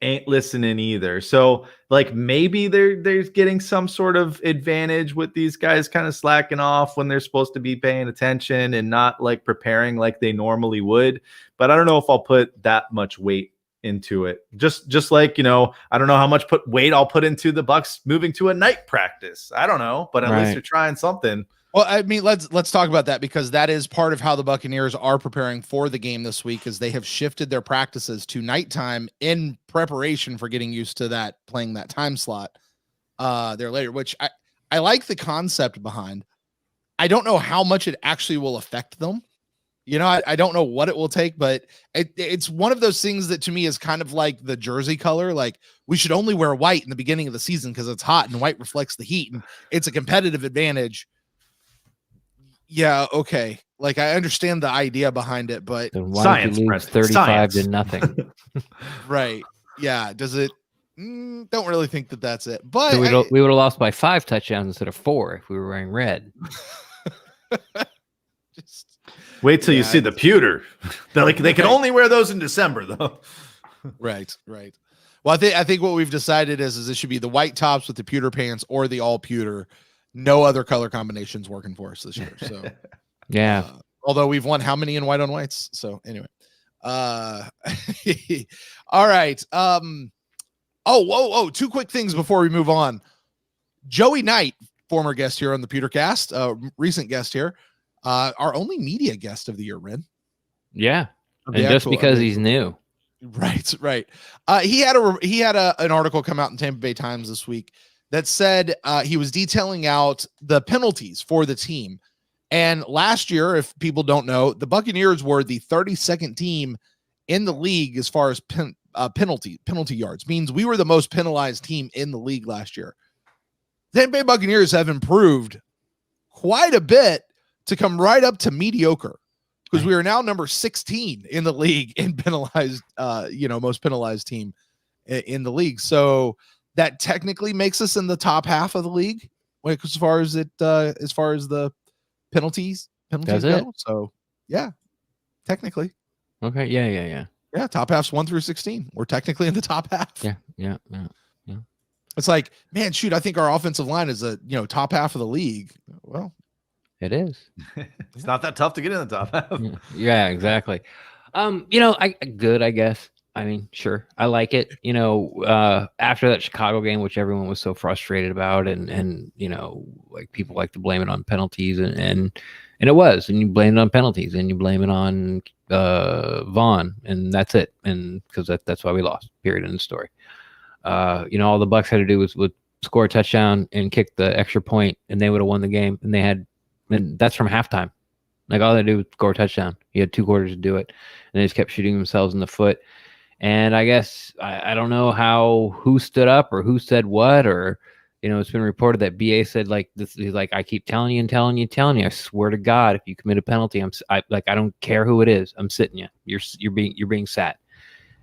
ain't listening either. So like maybe they're getting some sort of advantage with these guys kind of slacking off when they're supposed to be paying attention and not like preparing like they normally would. But I don't know if I'll put that much weight into it. Just like, I don't know how much weight I'll put into the Bucs moving to a night practice. I don't know, but at least they're trying something. Well, I mean, let's talk about that, because that is part of how the Buccaneers are preparing for the game this week, is they have shifted their practices to nighttime in preparation for getting used to that, playing that time slot there later, which I like the concept behind. I don't know how much it actually will affect them. You know, I don't know what it will take, but it's one of those things that to me is kind of like the jersey color. Like, we should only wear white in the beginning of the season because it's hot and white reflects the heat and it's a competitive advantage. Yeah, okay. Like, I understand the idea behind it, but science, 35 to nothing. Right. Yeah. Does it? Don't really think that that's it. But so we would have lost by 5 touchdowns instead of 4 if we were wearing red. Just wait till you see the pewter. They can only wear those in December, though. Right. Well, I think what we've decided is it should be the white tops with the pewter pants or the all pewter. No other color combinations working for us this year. So yeah. Although we've won how many in white on whites? So anyway. All right. Whoa. 2 quick things before we move on. Joey Knight, former guest here on the PewterCast, recent guest here. Our only media guest of the year, Ren. Yeah. And just because he's new. Right. He had an article come out in Tampa Bay Times this week that said he was detailing out the penalties for the team. And last year, if people don't know, the Buccaneers were the 32nd team in the league as far as penalty yards. Means we were the most penalized team in the league last year. The Tampa Bay Buccaneers have improved quite a bit to come right up to mediocre, because we are now number 16 in the league in penalized, most penalized team in the league. So that technically makes us in the top half of the league as far as the penalties go. So yeah, technically. Okay. Yeah. Yeah. Top half's 1 through 16. We're technically in the top half. Yeah. It's like, man, shoot, I think our offensive line is top half of the league. Well, it is. It's not that tough to get in the top half. Yeah, exactly. Good, I guess. I mean, sure, I like it. After that Chicago game, which everyone was so frustrated about, and like people like to blame it on penalties, and it was, and you blame it on penalties, and you blame it on Vaughn, and that's it, and because that's why we lost. Period. End of story. All the Bucs had to do was score a touchdown and kick the extra point, and they would have won the game, and that's from halftime. Like, all they do was score a touchdown. You had 2 quarters to do it, and they just kept shooting themselves in the foot. And I guess I don't know who stood up or who said what, or it's been reported that BA said like this. He's like, I keep telling you. I swear to God, if you commit a penalty, I don't care who it is. I'm sitting you. You're being sat.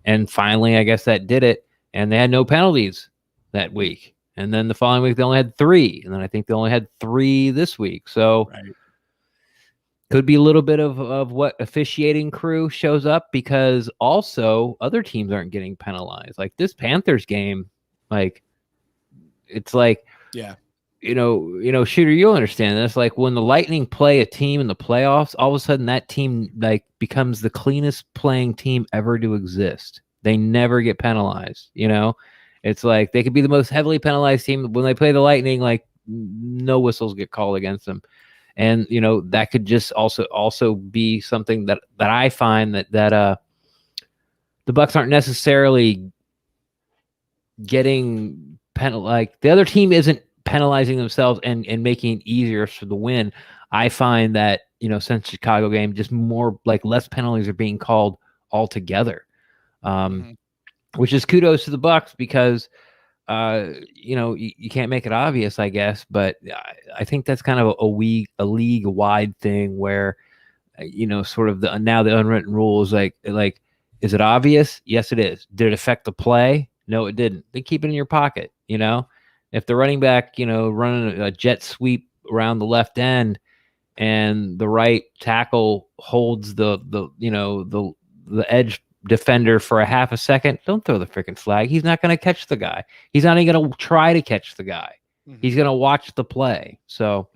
And finally, I guess that did it. And they had no penalties that week. And then the following week, they only had 3. And then I think they only had 3 this week. So could be a little bit of what officiating crew shows up, because also other teams aren't getting penalized. Like this Panthers game, like it's like, Shooter, you'll understand this. Like when the Lightning play a team in the playoffs, all of a sudden that team like becomes the cleanest playing team ever to exist. They never get penalized. It's like they could be the most heavily penalized team. When they play the Lightning, like no whistles get called against them. And, that could just also be something that I find that the Bucs aren't necessarily getting like the other team isn't penalizing themselves and making it easier for the win. I find that, since Chicago game, just more like less penalties are being called altogether. Which is kudos to the Bucs, because you can't make it obvious, I guess, but I think that's kind of a league-wide thing where, sort of the unwritten rule is like, is it obvious? Yes, it is. Did it affect the play? No, it didn't. Then keep it in your pocket. If the running back, running a jet sweep around the left end, and the right tackle holds the edge defender for a half a second, don't throw the freaking flag. He's not going to catch the guy. He's not even going to try to catch the guy. He's going to watch the play. So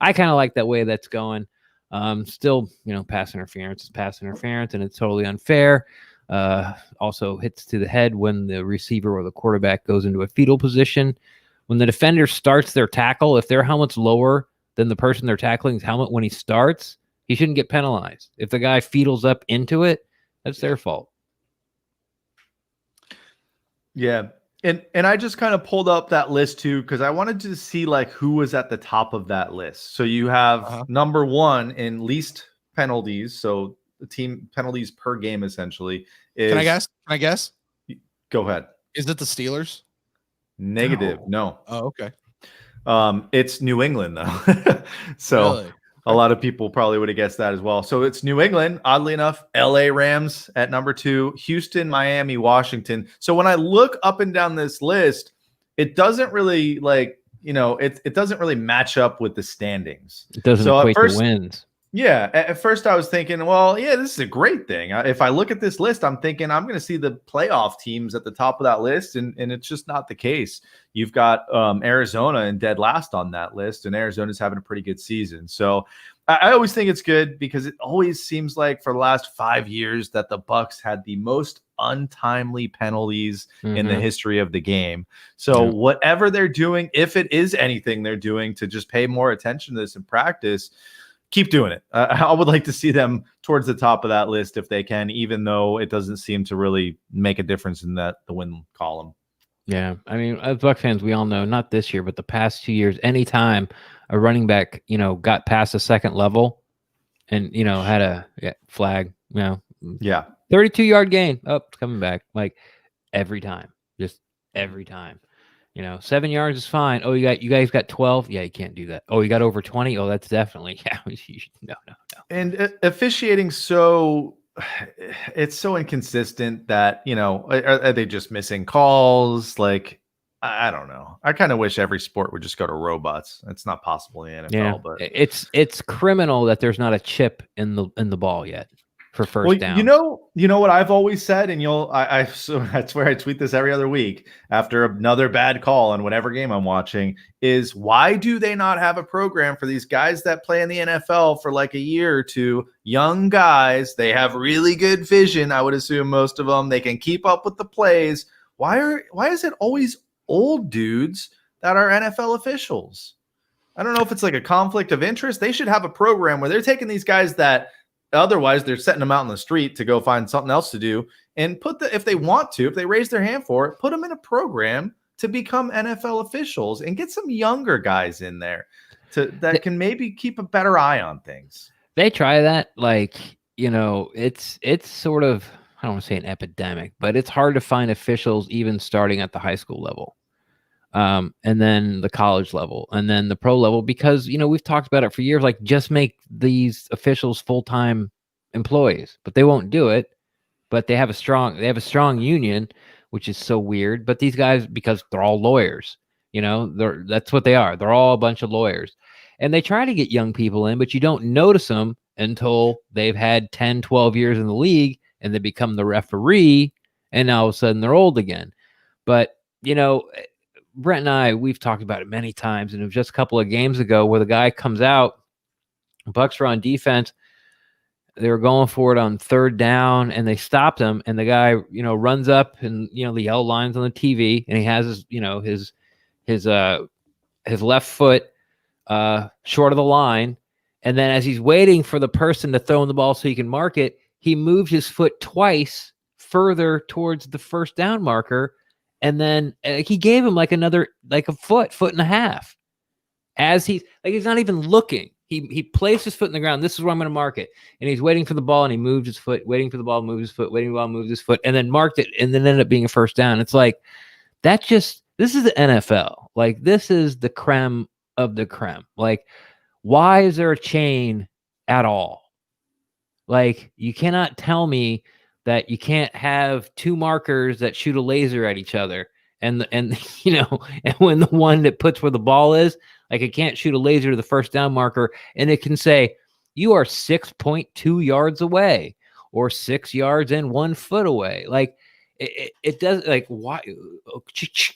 I kind of like that way that's going. Still, pass interference is pass interference, and it's totally unfair. Also hits to the head when the receiver or the quarterback goes into a fetal position. When the defender starts their tackle, if their helmet's lower than the person they're tackling's helmet when he starts, he shouldn't get penalized. If the guy feedles up into it, that's their fault. Yeah. And I just kind of pulled up that list too, because I wanted to see like who was at the top of that list. So you have number one in least penalties. So the team penalties per game essentially is. Can I guess? Go ahead. Is it the Steelers? Negative. No. Oh, okay. It's New England though. So really? A lot of people probably would have guessed that as well. So it's New England, oddly enough, LA Rams at number 2, Houston, Miami, Washington. So when I look up and down this list, it doesn't really it doesn't really match up with the standings. It doesn't equate to wins. Yeah. At first I was thinking, well, yeah, this is a great thing. If I look at this list, I'm thinking I'm going to see the playoff teams at the top of that list. And it's just not the case. You've got Arizona and dead last on that list, and Arizona's having a pretty good season. So I always think it's good because it always seems like for the last 5 years that the Bucs had the most untimely penalties in the history of the game. So whatever they're doing, if it is anything they're doing to just pay more attention to this in practice, keep doing it. I would like to see them towards the top of that list if they can, even though it doesn't seem to really make a difference in the win column. Yeah, I mean, as Bucs fans, we all know, not this year, but the past 2 years, anytime a running back, got past the second level and, had a flag, 32-yard gain. Oh, it's coming back. Like every time, just every time. 7 yards is fine. Oh, you guys got 12. Yeah, you can't do that. Oh, you got over 20. Oh, that's definitely no. And officiating, it's so inconsistent that are they just missing calls? Like I don't know. I kind of wish every sport would just go to robots. It's not possible in the NFL, but it's criminal that there's not a chip in the ball yet for first down. You know what I've always said, and I swear I tweet this every other week after another bad call on whatever game I'm watching, is why do they not have a program for these guys that play in the NFL for like a year or two? Young guys, they have really good vision. I would assume most of them, they can keep up with the plays. Why is it always old dudes that are NFL officials? I don't know if it's like a conflict of interest. They should have a program where they're taking these guys that otherwise they're setting them out in the street to go find something else to do, and if they want to, if they raise their hand for it, put them in a program to become NFL officials and get some younger guys in there that can maybe keep a better eye on things. They try that, it's sort of, I don't want to say an epidemic, but it's hard to find officials even starting at the high school level. And then the college level, and then the pro level, because, we've talked about it for years, like just make these officials full-time employees, but they won't do it. But they have a strong union, which is so weird. But these guys, because they're all lawyers, that's what they are. They're all a bunch of lawyers, and they try to get young people in, but you don't notice them until they've had 10, 12 years in the league and they become the referee, and now all of a sudden they're old again. But, Brent and I, we've talked about it many times, and it was just a couple of games ago where the guy comes out, Bucs are on defense, they were going for it on third down, and they stopped him, and the guy, runs up, and, the yellow line's on the TV, and he has his left foot short of the line, and then as he's waiting for the person to throw in the ball so he can mark it, he moved his foot twice further towards the first down marker. And then he gave him like a foot and a half, as he's not even looking. He placed his foot in the ground. This is where I'm going to mark it. And he's waiting for the ball, and he moved his foot, waiting for the ball, moved his foot, waiting for the ball, moved his foot, and then marked it, and then ended up being a first down. It's like, this is the NFL. Like, this is the creme of the creme. Like, why is there a chain at all? Like, you cannot tell me that you can't have two markers that shoot a laser at each other. And and when the one that puts where the ball is, like, it can't shoot a laser to the first down marker, and it can say, you are 6.2 yards away, or 6 yards and 1 foot away. Like, it does, like, why?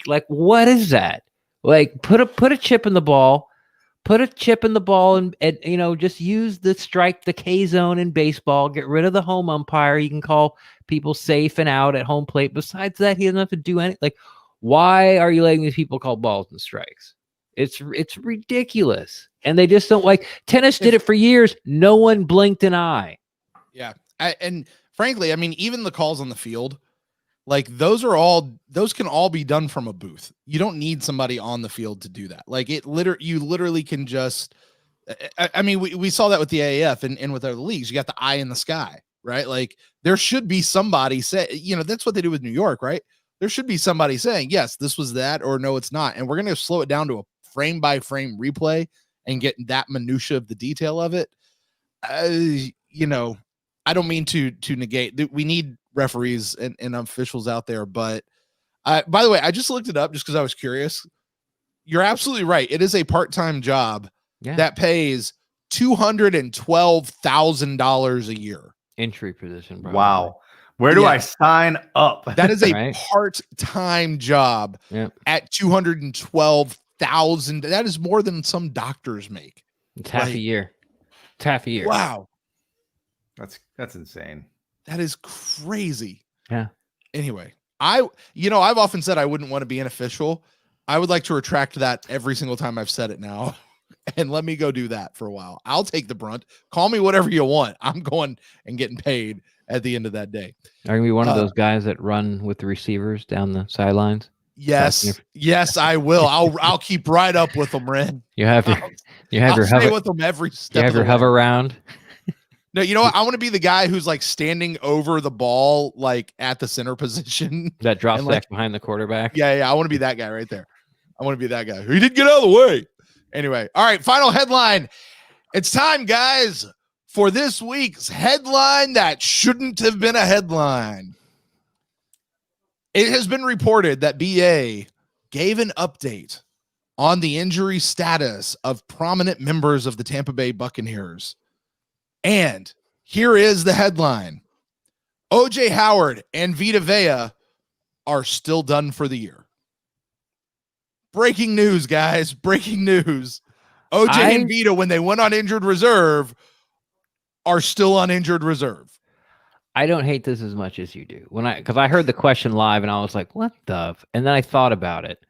Like, what is that? Like, put a chip in the ball. Put a chip in the ball and just use the K zone in baseball. Get rid of the home umpire. You can call people safe and out at home plate. Besides that, he doesn't have to do anything. Like, why are you letting these people call balls and strikes? It's ridiculous. And they just don't like tennis did it for years. No one blinked an eye. Yeah. And frankly, I mean, even the calls on the field, like those can all be done from a booth. You don't need somebody on the field to do that. Like you literally can just, I mean, we saw that with the AAF and with other leagues. You got the eye in the sky, right? Like there should be somebody say, that's what they do with New York, right? There should be somebody saying, yes, this was that, or no, it's not. And we're going to slow it down to a frame by frame replay and get that minutia of the detail of it. I don't mean to negate. We need referees and officials out there, but by the way, I just looked it up just because I was curious. You're absolutely right. It is a part-time job that pays $212,000 a year. Entry position, bro. Wow. Where do I sign up? That is a part-time job at $212,000. That is more than some doctors make. It's half a year. It's half a year. Wow. That's insane. That is crazy. Yeah. Anyway, I've often said I wouldn't want to be an official. I would like to retract that every single time I've said it now. And let me go do that for a while. I'll take the brunt. Call me whatever you want. I'm going and getting paid at the end of that day. Are you going to be one of those guys that run with the receivers down the sidelines? Yes, I will. I'll keep right up with them, Ren. You have your hover with them every step. You have your hover round. No, you know what? I want to be the guy who's like standing over the ball, like at the center position. That drops back behind the quarterback. Yeah. I want to be that guy right there. I want to be that guy. He didn't get out of the way. Anyway, all right, final headline. It's time, guys, for this week's headline that shouldn't have been a headline. It has been reported that BA gave an update on the injury status of prominent members of the Tampa Bay Buccaneers. And here is the headline. O.J. Howard and Vita Vea are still done for the year. Breaking news, guys. Breaking news. O.J. and Vita, when they went on injured reserve, are still on injured reserve. I don't hate this as much as you do. Because I heard the question live and I was like, what the? And then I thought about it.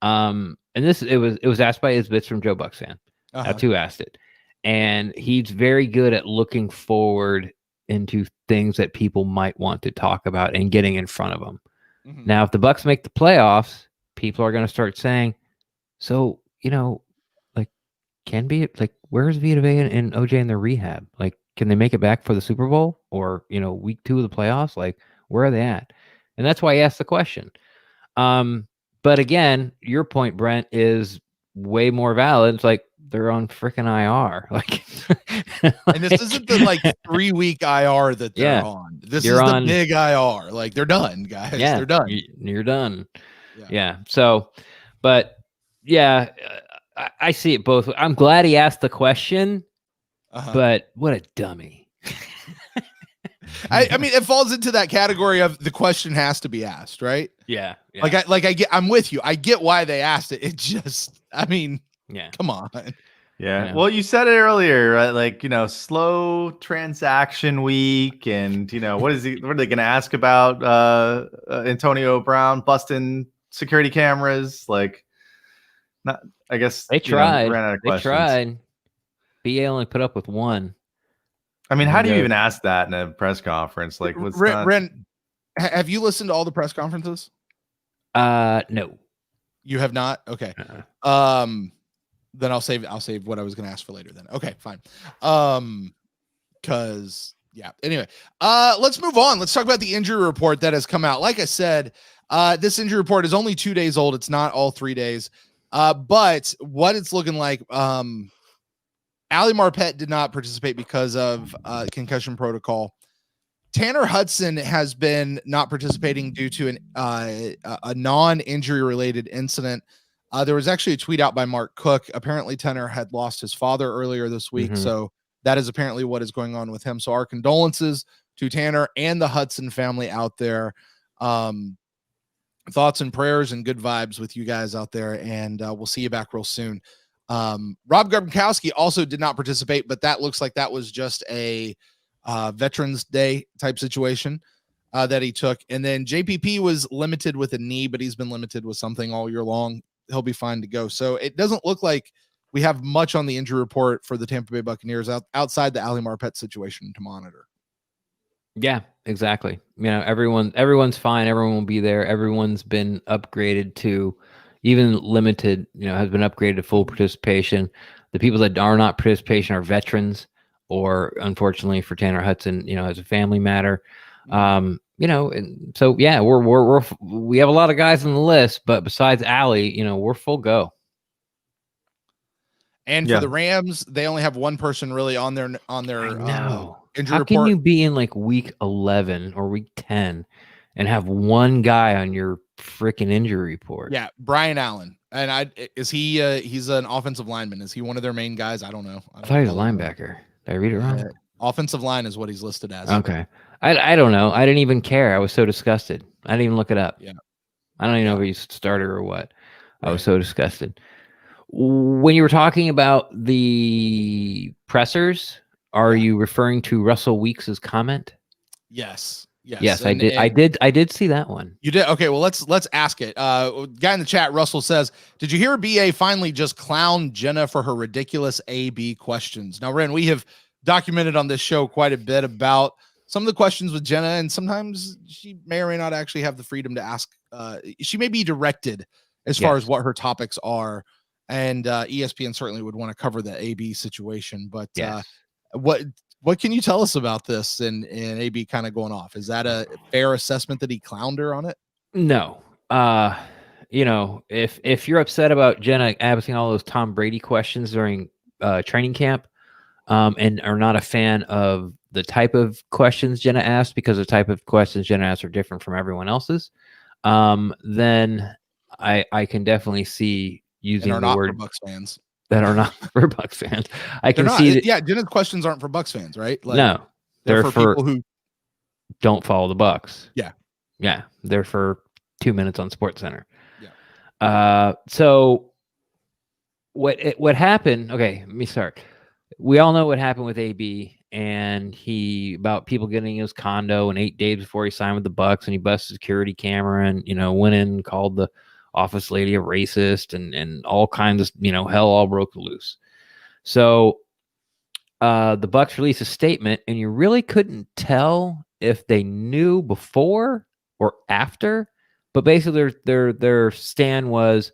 And it was asked by Isbits from Joe Bucs fan. That's who asked it. And he's very good at looking forward into things that people might want to talk about and getting in front of them. Mm-hmm. Now, if the Bucs make the playoffs, people are going to start saying, so, where's Vita Vea and OJ in their rehab? Like, can they make it back for the Super Bowl or, week 2 of the playoffs? Like, where are they at? And that's why I asked the question. But again, your point, Brent, is way more valid. It's like, they're on freaking IR. And this isn't the 3-week IR that they're on. This is the big IR. Like, they're done, guys. Yeah, they're done. You're done. Yeah. So, but yeah, I see it both. I'm glad he asked the question, but what a dummy. I mean, it falls into that category of the question has to be asked, right? Yeah. I'm with you. I get why they asked it. It just, come on. Yeah. Well, you said it earlier, right? Like, slow transaction week. And, what are they going to ask about Antonio Brown busting security cameras? Like, not, I guess they tried. Ran out of questions. They tried. BA only put up with one. I mean, how do you even ask that in a press conference? Like, Ren, have you listened to all the press conferences? No. You have not? Okay. Then I'll save what I was going to ask for later then. Okay, fine. Anyway, let's move on. Let's talk about the injury report that has come out. Like I said, this injury report is only 2 days old. It's not all 3 days. But what it's looking like, Ali Marpet did not participate because of concussion protocol. Tanner Hudson has been not participating due to a non-injury related incident. There was actually a tweet out by Mark Cook. Apparently, Tanner had lost his father earlier this week. Mm-hmm. So that is apparently what is going on with him. So our condolences to Tanner and the Hudson family out there. Thoughts and prayers and good vibes with you guys out there. And we'll see you back real soon. Rob Grobankowski also did not participate, but that looks like that was just a Veterans Day type situation that he took. And then JPP was limited with a knee, but he's been limited with something all year long. he'll be fine to go. So it doesn't look like we have much on the injury report for the Tampa Bay Buccaneers outside the Ali Marpet situation to monitor. Yeah, exactly. Everyone's fine. Everyone will be there. Everyone's been upgraded to, even limited, has been upgraded to full participation. The people that are not participation are veterans, or unfortunately for Tanner Hudson, as a family matter. And so yeah, we have a lot of guys on the list, but besides Ali, we're full go. And for the Rams, they only have one person really on their injury How report. can you be in like week 11 or week 10 and have one guy on your freaking injury report? Yeah, Brian Allen. And he's an offensive lineman. Is he one of their main guys? I don't know. I thought he was a linebacker. Did I read it wrong? Offensive line is what he's listed as. Okay. I don't know. I didn't even care. I was so disgusted. I didn't even look it up. Yeah. I don't even know if he's a starter or what. Right. I was so disgusted. When you were talking about the pressers, are you referring to Russell Weeks' comment? Yes. Yes, I did. I did see that one. You did? Okay, well, let's ask it. Guy in the chat, Russell says, did you hear BA finally just clown Jenna for her ridiculous AB questions? Now, Ren, we have documented on this show quite a bit about some of the questions with Jenna, and sometimes she may or may not actually have the freedom to ask. She may be directed as far as what her topics are, and ESPN certainly would want to cover the AB situation. But what can you tell us about this and AB kind of going off? Is that a fair assessment that he clowned her on it? No. If you're upset about Jenna asking all those Tom Brady questions during training camp, and are not a fan of the type of questions Jenna asked, because the type of questions Jenna asked are different from everyone else's, then I can definitely see using the word Bucs fans. That are not for Bucs fans. I can see that. Yeah, Jenna's questions aren't for Bucs fans, right? Like, no, they're for people who don't follow the Bucs. Yeah, they're for 2 minutes on SportsCenter. Yeah. So what happened? Okay, let me start. We all know what happened with AB, and about people getting his condo, and 8 days before he signed with the Bucs, and he busted security camera, and went in and called the office lady a racist, and all kinds of hell all broke loose. So the Bucs released a statement, and you really couldn't tell if they knew before or after, but basically their stand was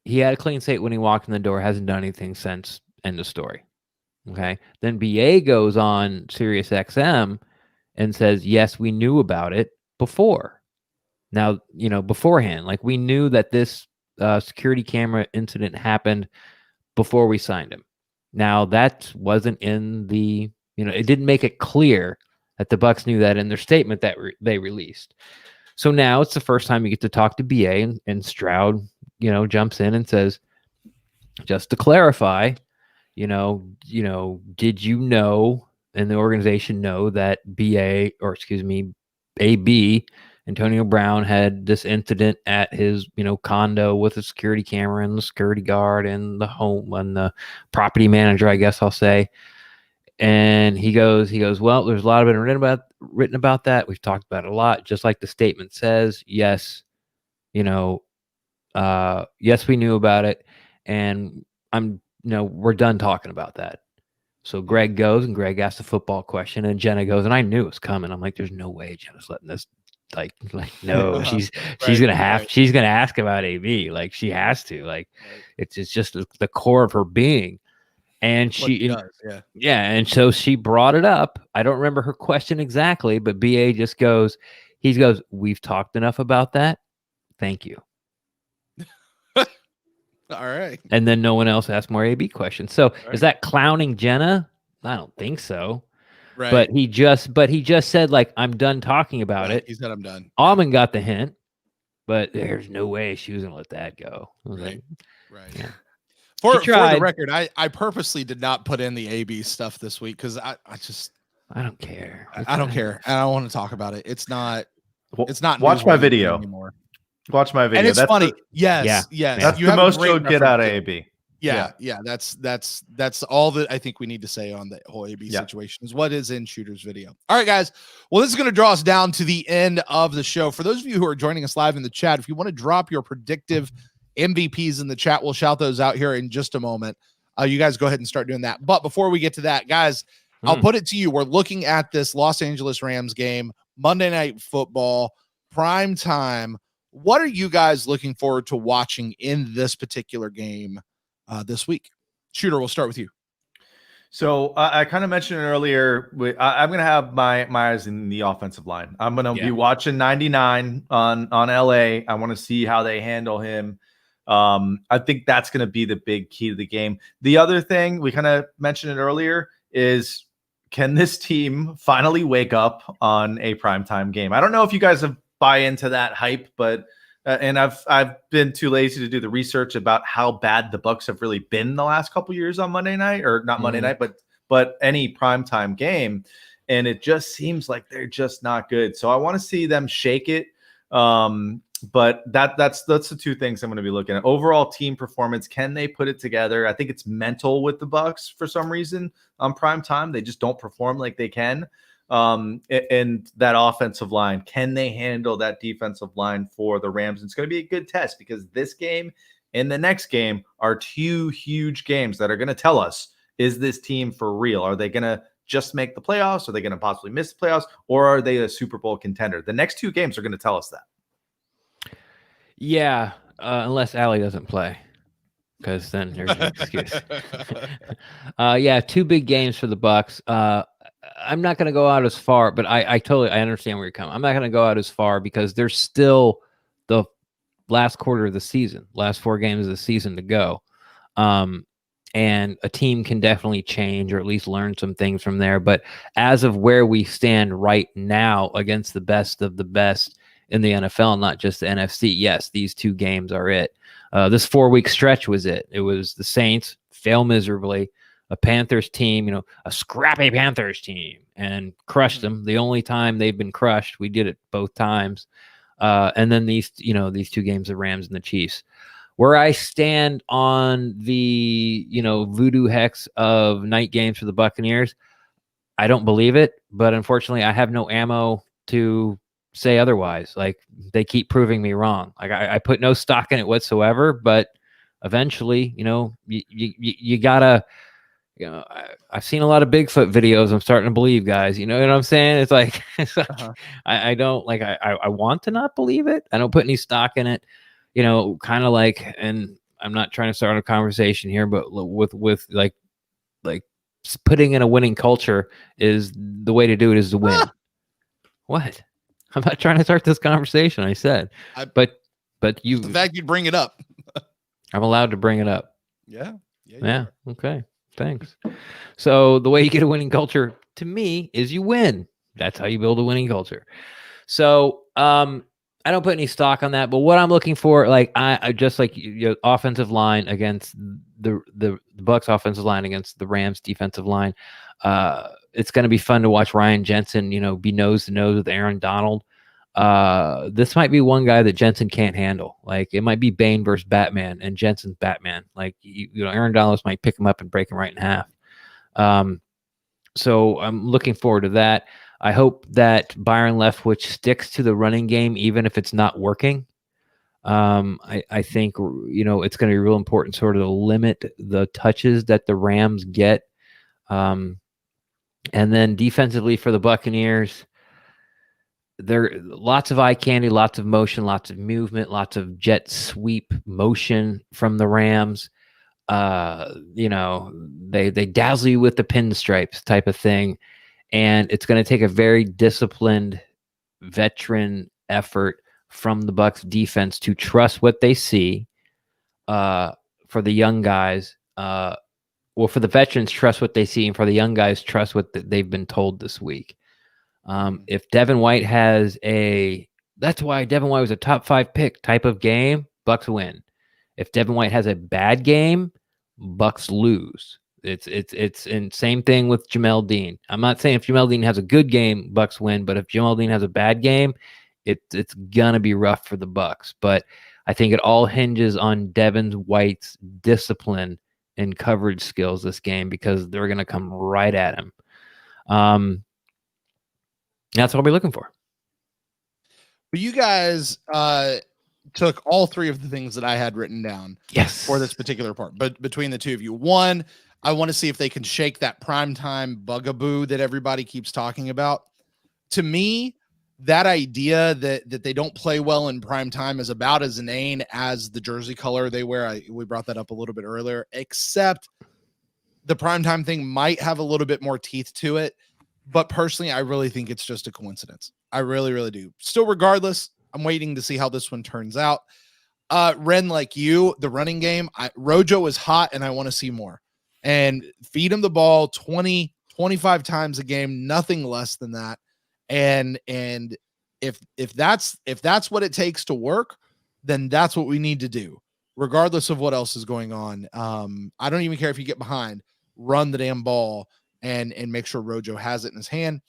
he had a clean slate when he walked in the door, hasn't done anything since, end of story. Okay, then BA goes on Sirius XM and says, yes, we knew about it before. Now, beforehand, like, we knew that this security camera incident happened before we signed him. Now, that wasn't in the, it didn't make it clear that the Bucs knew that in their statement that they released. So now it's the first time you get to talk to BA, and Stroud, jumps in and says, just to clarify, did you know, and the organization know, that AB, Antonio Brown, had this incident at his, condo with a security camera and the security guard and the home and the property manager, I guess I'll say. And he goes, well, there's a lot of it written about that. We've talked about it a lot, just like the statement says. Yes, yes, we knew about it, and we're done talking about that. So Greg goes, and Greg asks a football question, and Jenna goes, and I knew it was coming. I'm like, there's no way Jenna's letting this. Like no, she's gonna ask about AB. Like, she has to. Like, it's just the core of her being. And and so she brought it up. I don't remember her question exactly, but BA just goes, we've talked enough about that. Thank you. All right. And then no one else asked more AB questions. So is that clowning Jenna? I don't think so. Right. But he just said, like, I'm done talking about it. He said, I'm done. Almond got the hint, but there's no way she was gonna let that go. Right. Yeah. For the record, I purposely did not put in the AB stuff this week because I don't care. I don't care. I don't want to talk about it. It's not. Watch my video anymore. Watch my video. And it's funny. Yes. That's the most you'll get out of AB. Yeah. That's all that I think we need to say on the whole AB situation is what is in Shooter's video. All right, guys. Well, this is going to draw us down to the end of the show. For those of you who are joining us live in the chat, if you want to drop your predictive MVPs in the chat, we'll shout those out here in just a moment. You guys go ahead and start doing that. But before we get to that, guys, I'll put it to you. We're looking at this Los Angeles Rams game, Monday Night Football, prime time. What are you guys looking forward to watching in this particular game this week? Shooter, we'll start with you. So I kind of mentioned it earlier. I'm going to have my eyes in the offensive line. I'm going to be watching 99 on LA. I want to see how they handle him. I think that's going to be the big key to the game. The other thing, we kind of mentioned it earlier, is can this team finally wake up on a primetime game? I don't know if you guys have buy into that hype, but and I've been too lazy to do the research about how bad the Bucs have really been the last couple years on Monday night, or not Monday night, but any primetime game. And it just seems like they're just not good. So I want to see them shake it. But that's the two things I'm going to be looking at. Overall team performance, can they put it together? I think it's mental with the Bucs for some reason on primetime. They just don't perform like they can. And that offensive line, can they handle that defensive line for the Rams? It's going to be a good test because this game and the next game are two huge games that are going to tell us, is this team for real? Are they going to just make the playoffs? Are they going to possibly miss the playoffs? Or are they a Super Bowl contender? The next two games are going to tell us that. Yeah, unless Allie doesn't play, because then there's an excuse. Yeah, two big games for the Bucs. I'm not going to go out as far, but I understand where you're coming. I'm not going to go out as far because there's still the last quarter of the season, last 4 games of the season to go. And a team can definitely change or at least learn some things from there. But as of where we stand right now against the best of the best in the NFL, not just the NFC, yes, these 2 games are it. This 4-week stretch was it. It was the Saints fail miserably, a Panthers team, a scrappy Panthers team, and crushed them. The only time they've been crushed, we did it both times. And then these 2 games, the Rams and the Chiefs. Where I stand on the, voodoo hex of night games for the Buccaneers, I don't believe it, but unfortunately I have no ammo to say otherwise. Like, they keep proving me wrong. Like, I put no stock in it whatsoever, but eventually, you gotta, I've seen a lot of Bigfoot videos. I'm starting to believe, guys. You know what I'm saying? It's like, I don't like, I want to not believe it. I don't put any stock in it, kind of like, and I'm not trying to start a conversation here, but with like putting in a winning culture is the way to do it, is to win. What? I'm not trying to start this conversation. I said, but you, the fact you bring it up, I'm allowed to bring it up. Yeah. Okay. Thanks. So the way you get a winning culture, to me, is you win. That's how you build a winning culture. So I don't put any stock on that, but what I'm looking for, like I just like offensive line against the Bucs offensive line against the Rams defensive line. It's going to be fun to watch Ryan Jensen, be nose to nose with Aaron Donald. This might be one guy that Jensen can't handle. Like, it might be Bane versus Batman, and Jensen's Batman. Like, Aaron Donald might pick him up and break him right in half. So I'm looking forward to that. I hope that Byron Leftwich sticks to the running game, even if it's not working. I think, it's going to be real important sort of to limit the touches that the Rams get. And then defensively for the Buccaneers, there lots of eye candy, lots of motion, lots of movement, lots of jet sweep motion from the Rams. They dazzle you with the pinstripes type of thing. And it's going to take a very disciplined veteran effort from the Bucs defense to trust what they see. For the young guys, for the veterans, trust what they see, and for the young guys, trust what they've been told this week. If Devin White has that's why Devin White was a top 5 pick type of game, Bucs win. If Devin White has a bad game, Bucs lose. It's and same thing with Jamel Dean. I'm not saying if Jamel Dean has a good game, Bucs win, but if Jamel Dean has a bad game, it's gonna be rough for the Bucs. But I think it all hinges on Devin White's discipline in coverage skills this game because they're going to come right at him. That's what I'll be looking for. But you guys took all three of the things that I had written down for this particular part. But between the two of you, one, I want to see if they can shake that primetime bugaboo that everybody keeps talking about. To me, that idea that they don't play well in primetime is about as inane as the jersey color they wear. We brought that up a little bit earlier, except the primetime thing might have a little bit more teeth to it. But personally, I really think it's just a coincidence. I really, really do. Still, regardless, I'm waiting to see how this one turns out. Ren, like you, the running game, Rojo is hot, and I want to see more. And feed him the ball 20, 25 times a game, nothing less than that. And if that's what it takes to work, then that's what we need to do, regardless of what else is going on. I don't even care if you get behind, run the damn ball and make sure Rojo has it in his hand.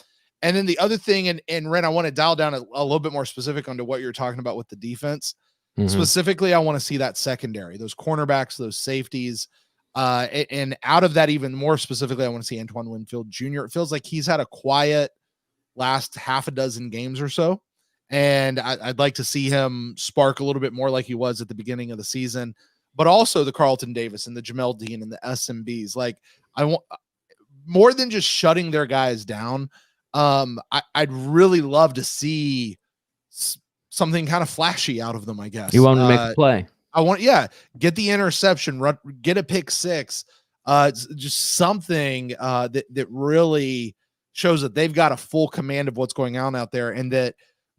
And then the other thing, and Ren, I want to dial down a little bit more specific onto what you're talking about with the defense. Mm-hmm. Specifically, I want to see that secondary, those cornerbacks, those safeties. And out of that, even more specifically, I want to see Antoine Winfield Jr. It feels like he's had a quiet last half a dozen games or so. And I'd like to see him spark a little bit more like he was at the beginning of the season, but also the Carlton Davis and the Jamel Dean and the SMBs. Like, I want more than just shutting their guys down. I'd really love to see something kind of flashy out of them, I guess. You want to make a play. I want, get the interception, get a pick six, just something that really shows that they've got a full command of what's going on out there, and that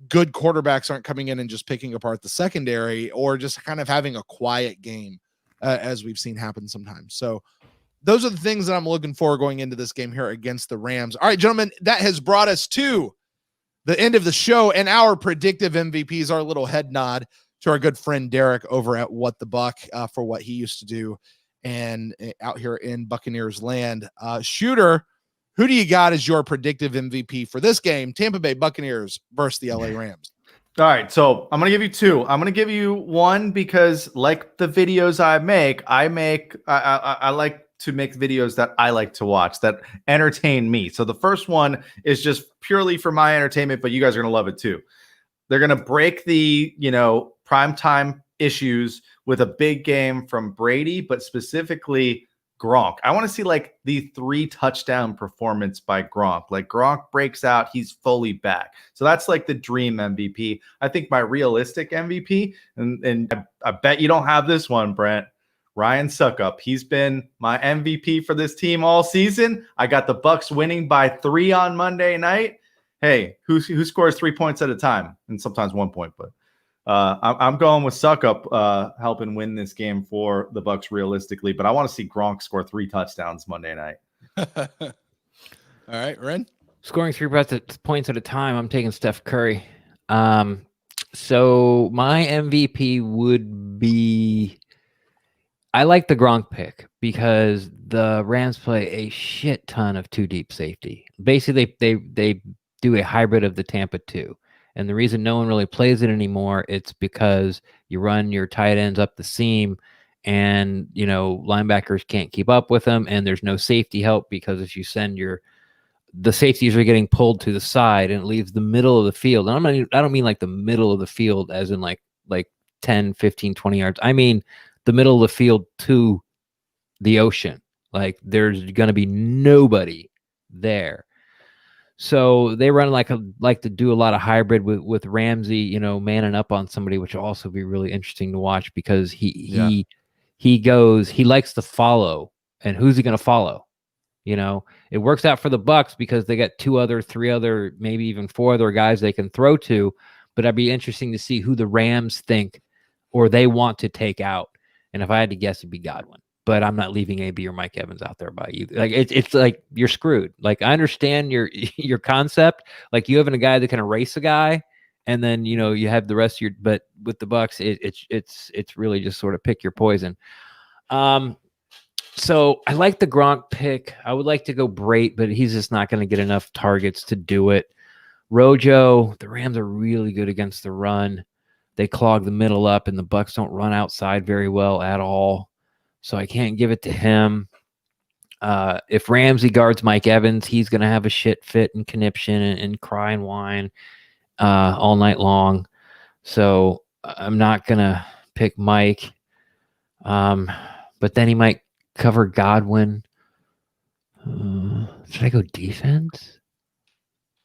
good quarterbacks aren't coming in and just picking apart the secondary or just kind of having a quiet game, as we've seen happen sometimes. So those are the things that I'm looking for going into this game here against the Rams. All right, gentlemen, that has brought us to the end of the show and our predictive MVPs, our little head nod to our good friend Derek over at What the Buck for what he used to do and out here in Buccaneers land. Shooter, who do you got as your predictive MVP for this game? Tampa Bay Buccaneers versus the LA Rams. All right, so I'm going to give you two. I'm going to give you one because, like the videos I like to make videos that I like to watch, that entertain me. So the first one is just purely for my entertainment, but you guys are going to love it too. They're going to break the, primetime issues with a big game from Brady, but specifically Gronk. I want to see like the 3 touchdown performance by Gronk. Like Gronk breaks out, he's fully back. So that's like the dream MVP. I think my realistic MVP, and I bet you don't have this one, Brent, Ryan Suckup. He's been my MVP for this team all season. I got the Bucs winning by 3 on Monday night. Hey, who scores 3 points at a time? And sometimes 1 point, but I'm going with Suckup helping win this game for the Bucs realistically. But I want to see Gronk score 3 touchdowns Monday night. All right, Ren? Scoring 3 points at a time, I'm taking Steph Curry. So my MVP would be, I like the Gronk pick because the Rams play a shit ton of 2 deep safety. Basically, they do a hybrid of the Tampa 2. And the reason no one really plays it anymore, it's because you run your tight ends up the seam and, linebackers can't keep up with them. And there's no safety help because if you send the safeties are getting pulled to the side and it leaves the middle of the field. And I don't mean like the middle of the field as in like 10, 15, 20 yards. I mean the middle of the field to the ocean. Like there's going to be nobody there. So they run like to do a lot of hybrid with Ramsey, manning up on somebody, which will also be really interesting to watch because he likes to follow. And who's he going to follow? It works out for the Bucs because they got 3 other, maybe even 4 other guys they can throw to. But it'd be interesting to see who the Rams think or they want to take out. And if I had to guess, it'd be Godwin. But I'm not leaving AB or Mike Evans out there by you. Like it's like you're screwed. Like I understand your concept. Like you having a guy that can erase a guy, and then you have the rest of your. But with the Bucs, it's really just sort of pick your poison. So I like the Gronk pick. I would like to go Brait, but he's just not going to get enough targets to do it. Rojo, the Rams are really good against the run. They clog the middle up, and the Bucs don't run outside very well at all. so I can't give it to him. If Ramsey guards Mike Evans, he's going to have a shit fit and conniption and cry and whine all night long. So I'm not going to pick Mike. But then he might cover Godwin. Should I go defense?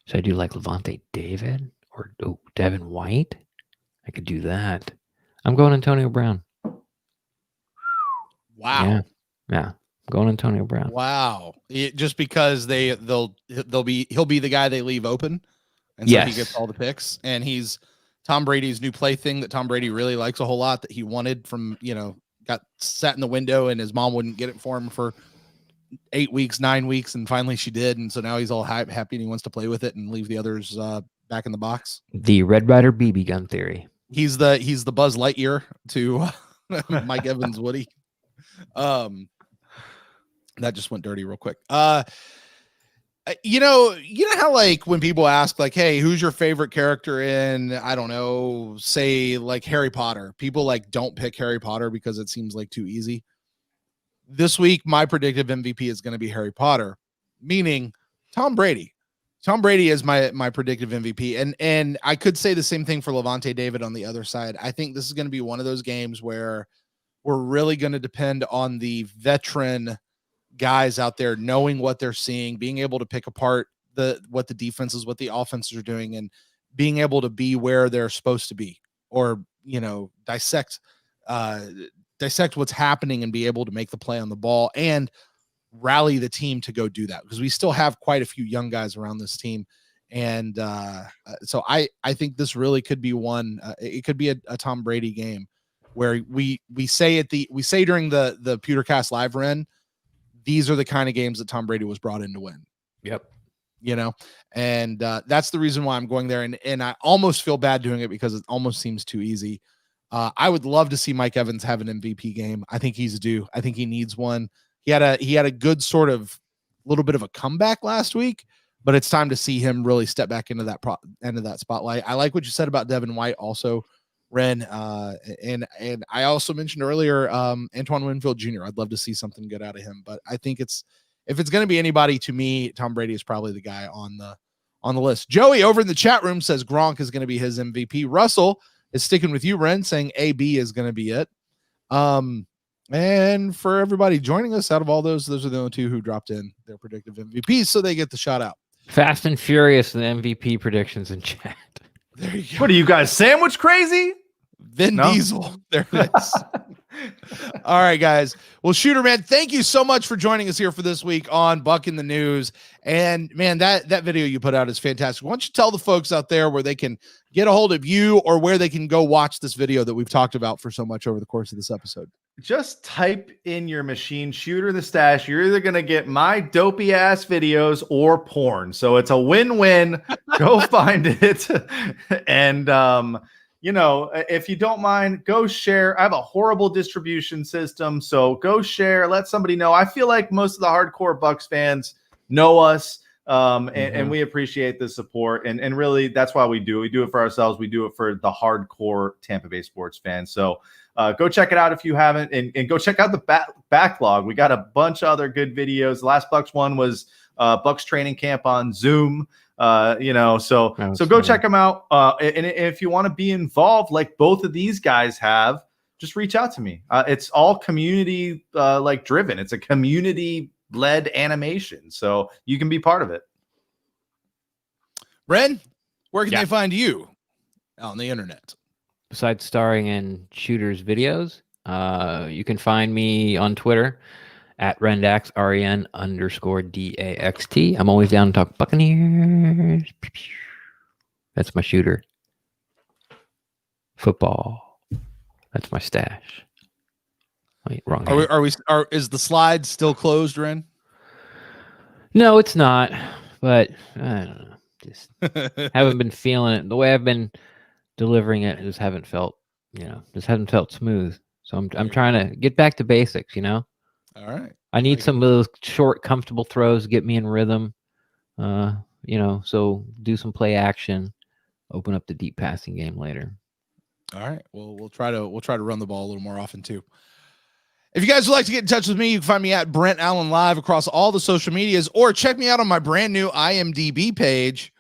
Should I do like Levante David or Devin White? I could do that. I'm going Antonio Brown. Wow. Yeah. Going Antonio Brown. Wow. Just because he'll be the guy they leave open. And so he gets all the picks. And he's Tom Brady's new plaything that Tom Brady really likes a whole lot, that he wanted from, got sat in the window and his mom wouldn't get it for him for 8 weeks, 9 weeks. And finally she did. And so now he's all happy and he wants to play with it and leave the others back in the box. The Red Ryder BB gun theory. He's the Buzz Lightyear to Mike Evans Woody. That just went dirty real quick. You know how like when people ask like, hey, who's your favorite character in, I don't know, say like Harry Potter, people like don't pick Harry Potter because it seems like too easy. This week, my predictive MVP is going to be Harry Potter, meaning Tom Brady. Tom Brady is my predictive MVP. And I could say the same thing for Levante David on the other side. I think this is going to be one of those games where we're really going to depend on the veteran guys out there knowing what they're seeing, being able to pick apart what the defenses, what the offenses are doing, and being able to be where they're supposed to be, or dissect what's happening and be able to make the play on the ball and rally the team to go do that, because we still have quite a few young guys around this team. And so I think this really could be one. It could be a Tom Brady game where we say during the PewterCast live run, these are the kind of games that Tom Brady was brought in to win. Yep. And that's the reason why I'm going there. And I almost feel bad doing it because it almost seems too easy. I would love to see Mike Evans have an MVP game. I think he's due. I think he needs one. He had a good sort of little bit of a comeback last week, but it's time to see him really step back into that end of that spotlight. I like what you said about Devin White also, Ren. And I also mentioned earlier, Antoine Winfield Jr. I'd love to see something good out of him, but I think if it's going to be anybody, to me, Tom Brady is probably the guy on the list. Joey over in the chat room says Gronk is going to be his MVP. Russell is sticking with you, Ren, saying AB is going to be it. And for everybody joining us, out of all those are the only two who dropped in their predictive MVPs, so they get the shout out. Fast and Furious and MVP predictions in chat. There you go. What are you guys, sandwich crazy? Vin Diesel. There it is. All right, guys. Well, Shooter, man, thank you so much for joining us here for this week on Buc'In the News. And man, that video you put out is fantastic. Why don't you tell the folks out there where they can get a hold of you or where they can go watch this video that we've talked about for so much over the course of this episode? Just type in your machine, Shooter the Stash. You're either going to get my dopey ass videos or porn. So it's a win-win. Go find it. And, if you don't mind, go share. I have a horrible distribution system, so go share. Let somebody know. I feel like most of the hardcore Bucs fans know us, and we appreciate the support. And really, that's why we do it. We do it for ourselves. We do it for the hardcore Tampa Bay sports fans. So go check it out if you haven't, and go check out the backlog. We got a bunch of other good videos. The last Bucs one was Bucs training camp on Zoom. So go check them out. And if you want to be involved, like both of these guys have, just reach out to me. It's all community driven. It's a community led animation, so you can be part of it. Ren, where can they find you on the internet? Besides starring in Shooter's videos, you can find me on Twitter at Rendax, REN_DAXT. I'm always down to talk Buccaneers. That's my Shooter. Football. That's my stash. Wait, wrong. Is the slide still closed, Ren? No, it's not. But I don't know. Just haven't been feeling it. The way I've been delivering it just hasn't felt smooth. So I'm trying to get back to basics, All right. I need some of those short, comfortable throws to get me in rhythm. So do some play action, open up the deep passing game later. All right. Well, we'll try to run the ball a little more often too. If you guys would like to get in touch with me, you can find me at Brent Allen Live across all the social medias, or check me out on my brand new IMDb page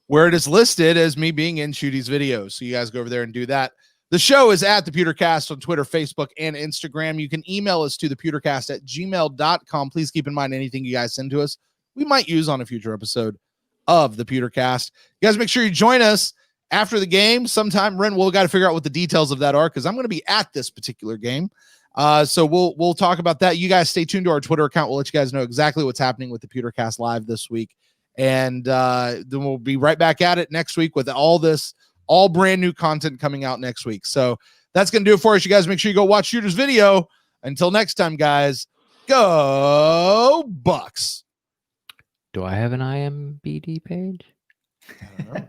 where it is listed as me being in Shooty's videos. So you guys go over there and do that. The show is at the PewterCast on Twitter, Facebook, and Instagram. You can email us to thepewtercast@gmail.com. Please keep in mind anything you guys send to us, we might use on a future episode of the PewterCast. You guys make sure you join us after the game sometime. Ren, we'll got to figure out what the details of that are, because I'm going to be at this particular game. So we'll talk about that. You guys stay tuned to our Twitter account. We'll let you guys know exactly what's happening with the PewterCast Live this week. And then we'll be right back at it next week with all brand new content coming out next week. So that's going to do it for us. You guys make sure you go watch Shooter's video. Until next time, guys, go Bucs. Do I have an IMBD page? I don't know.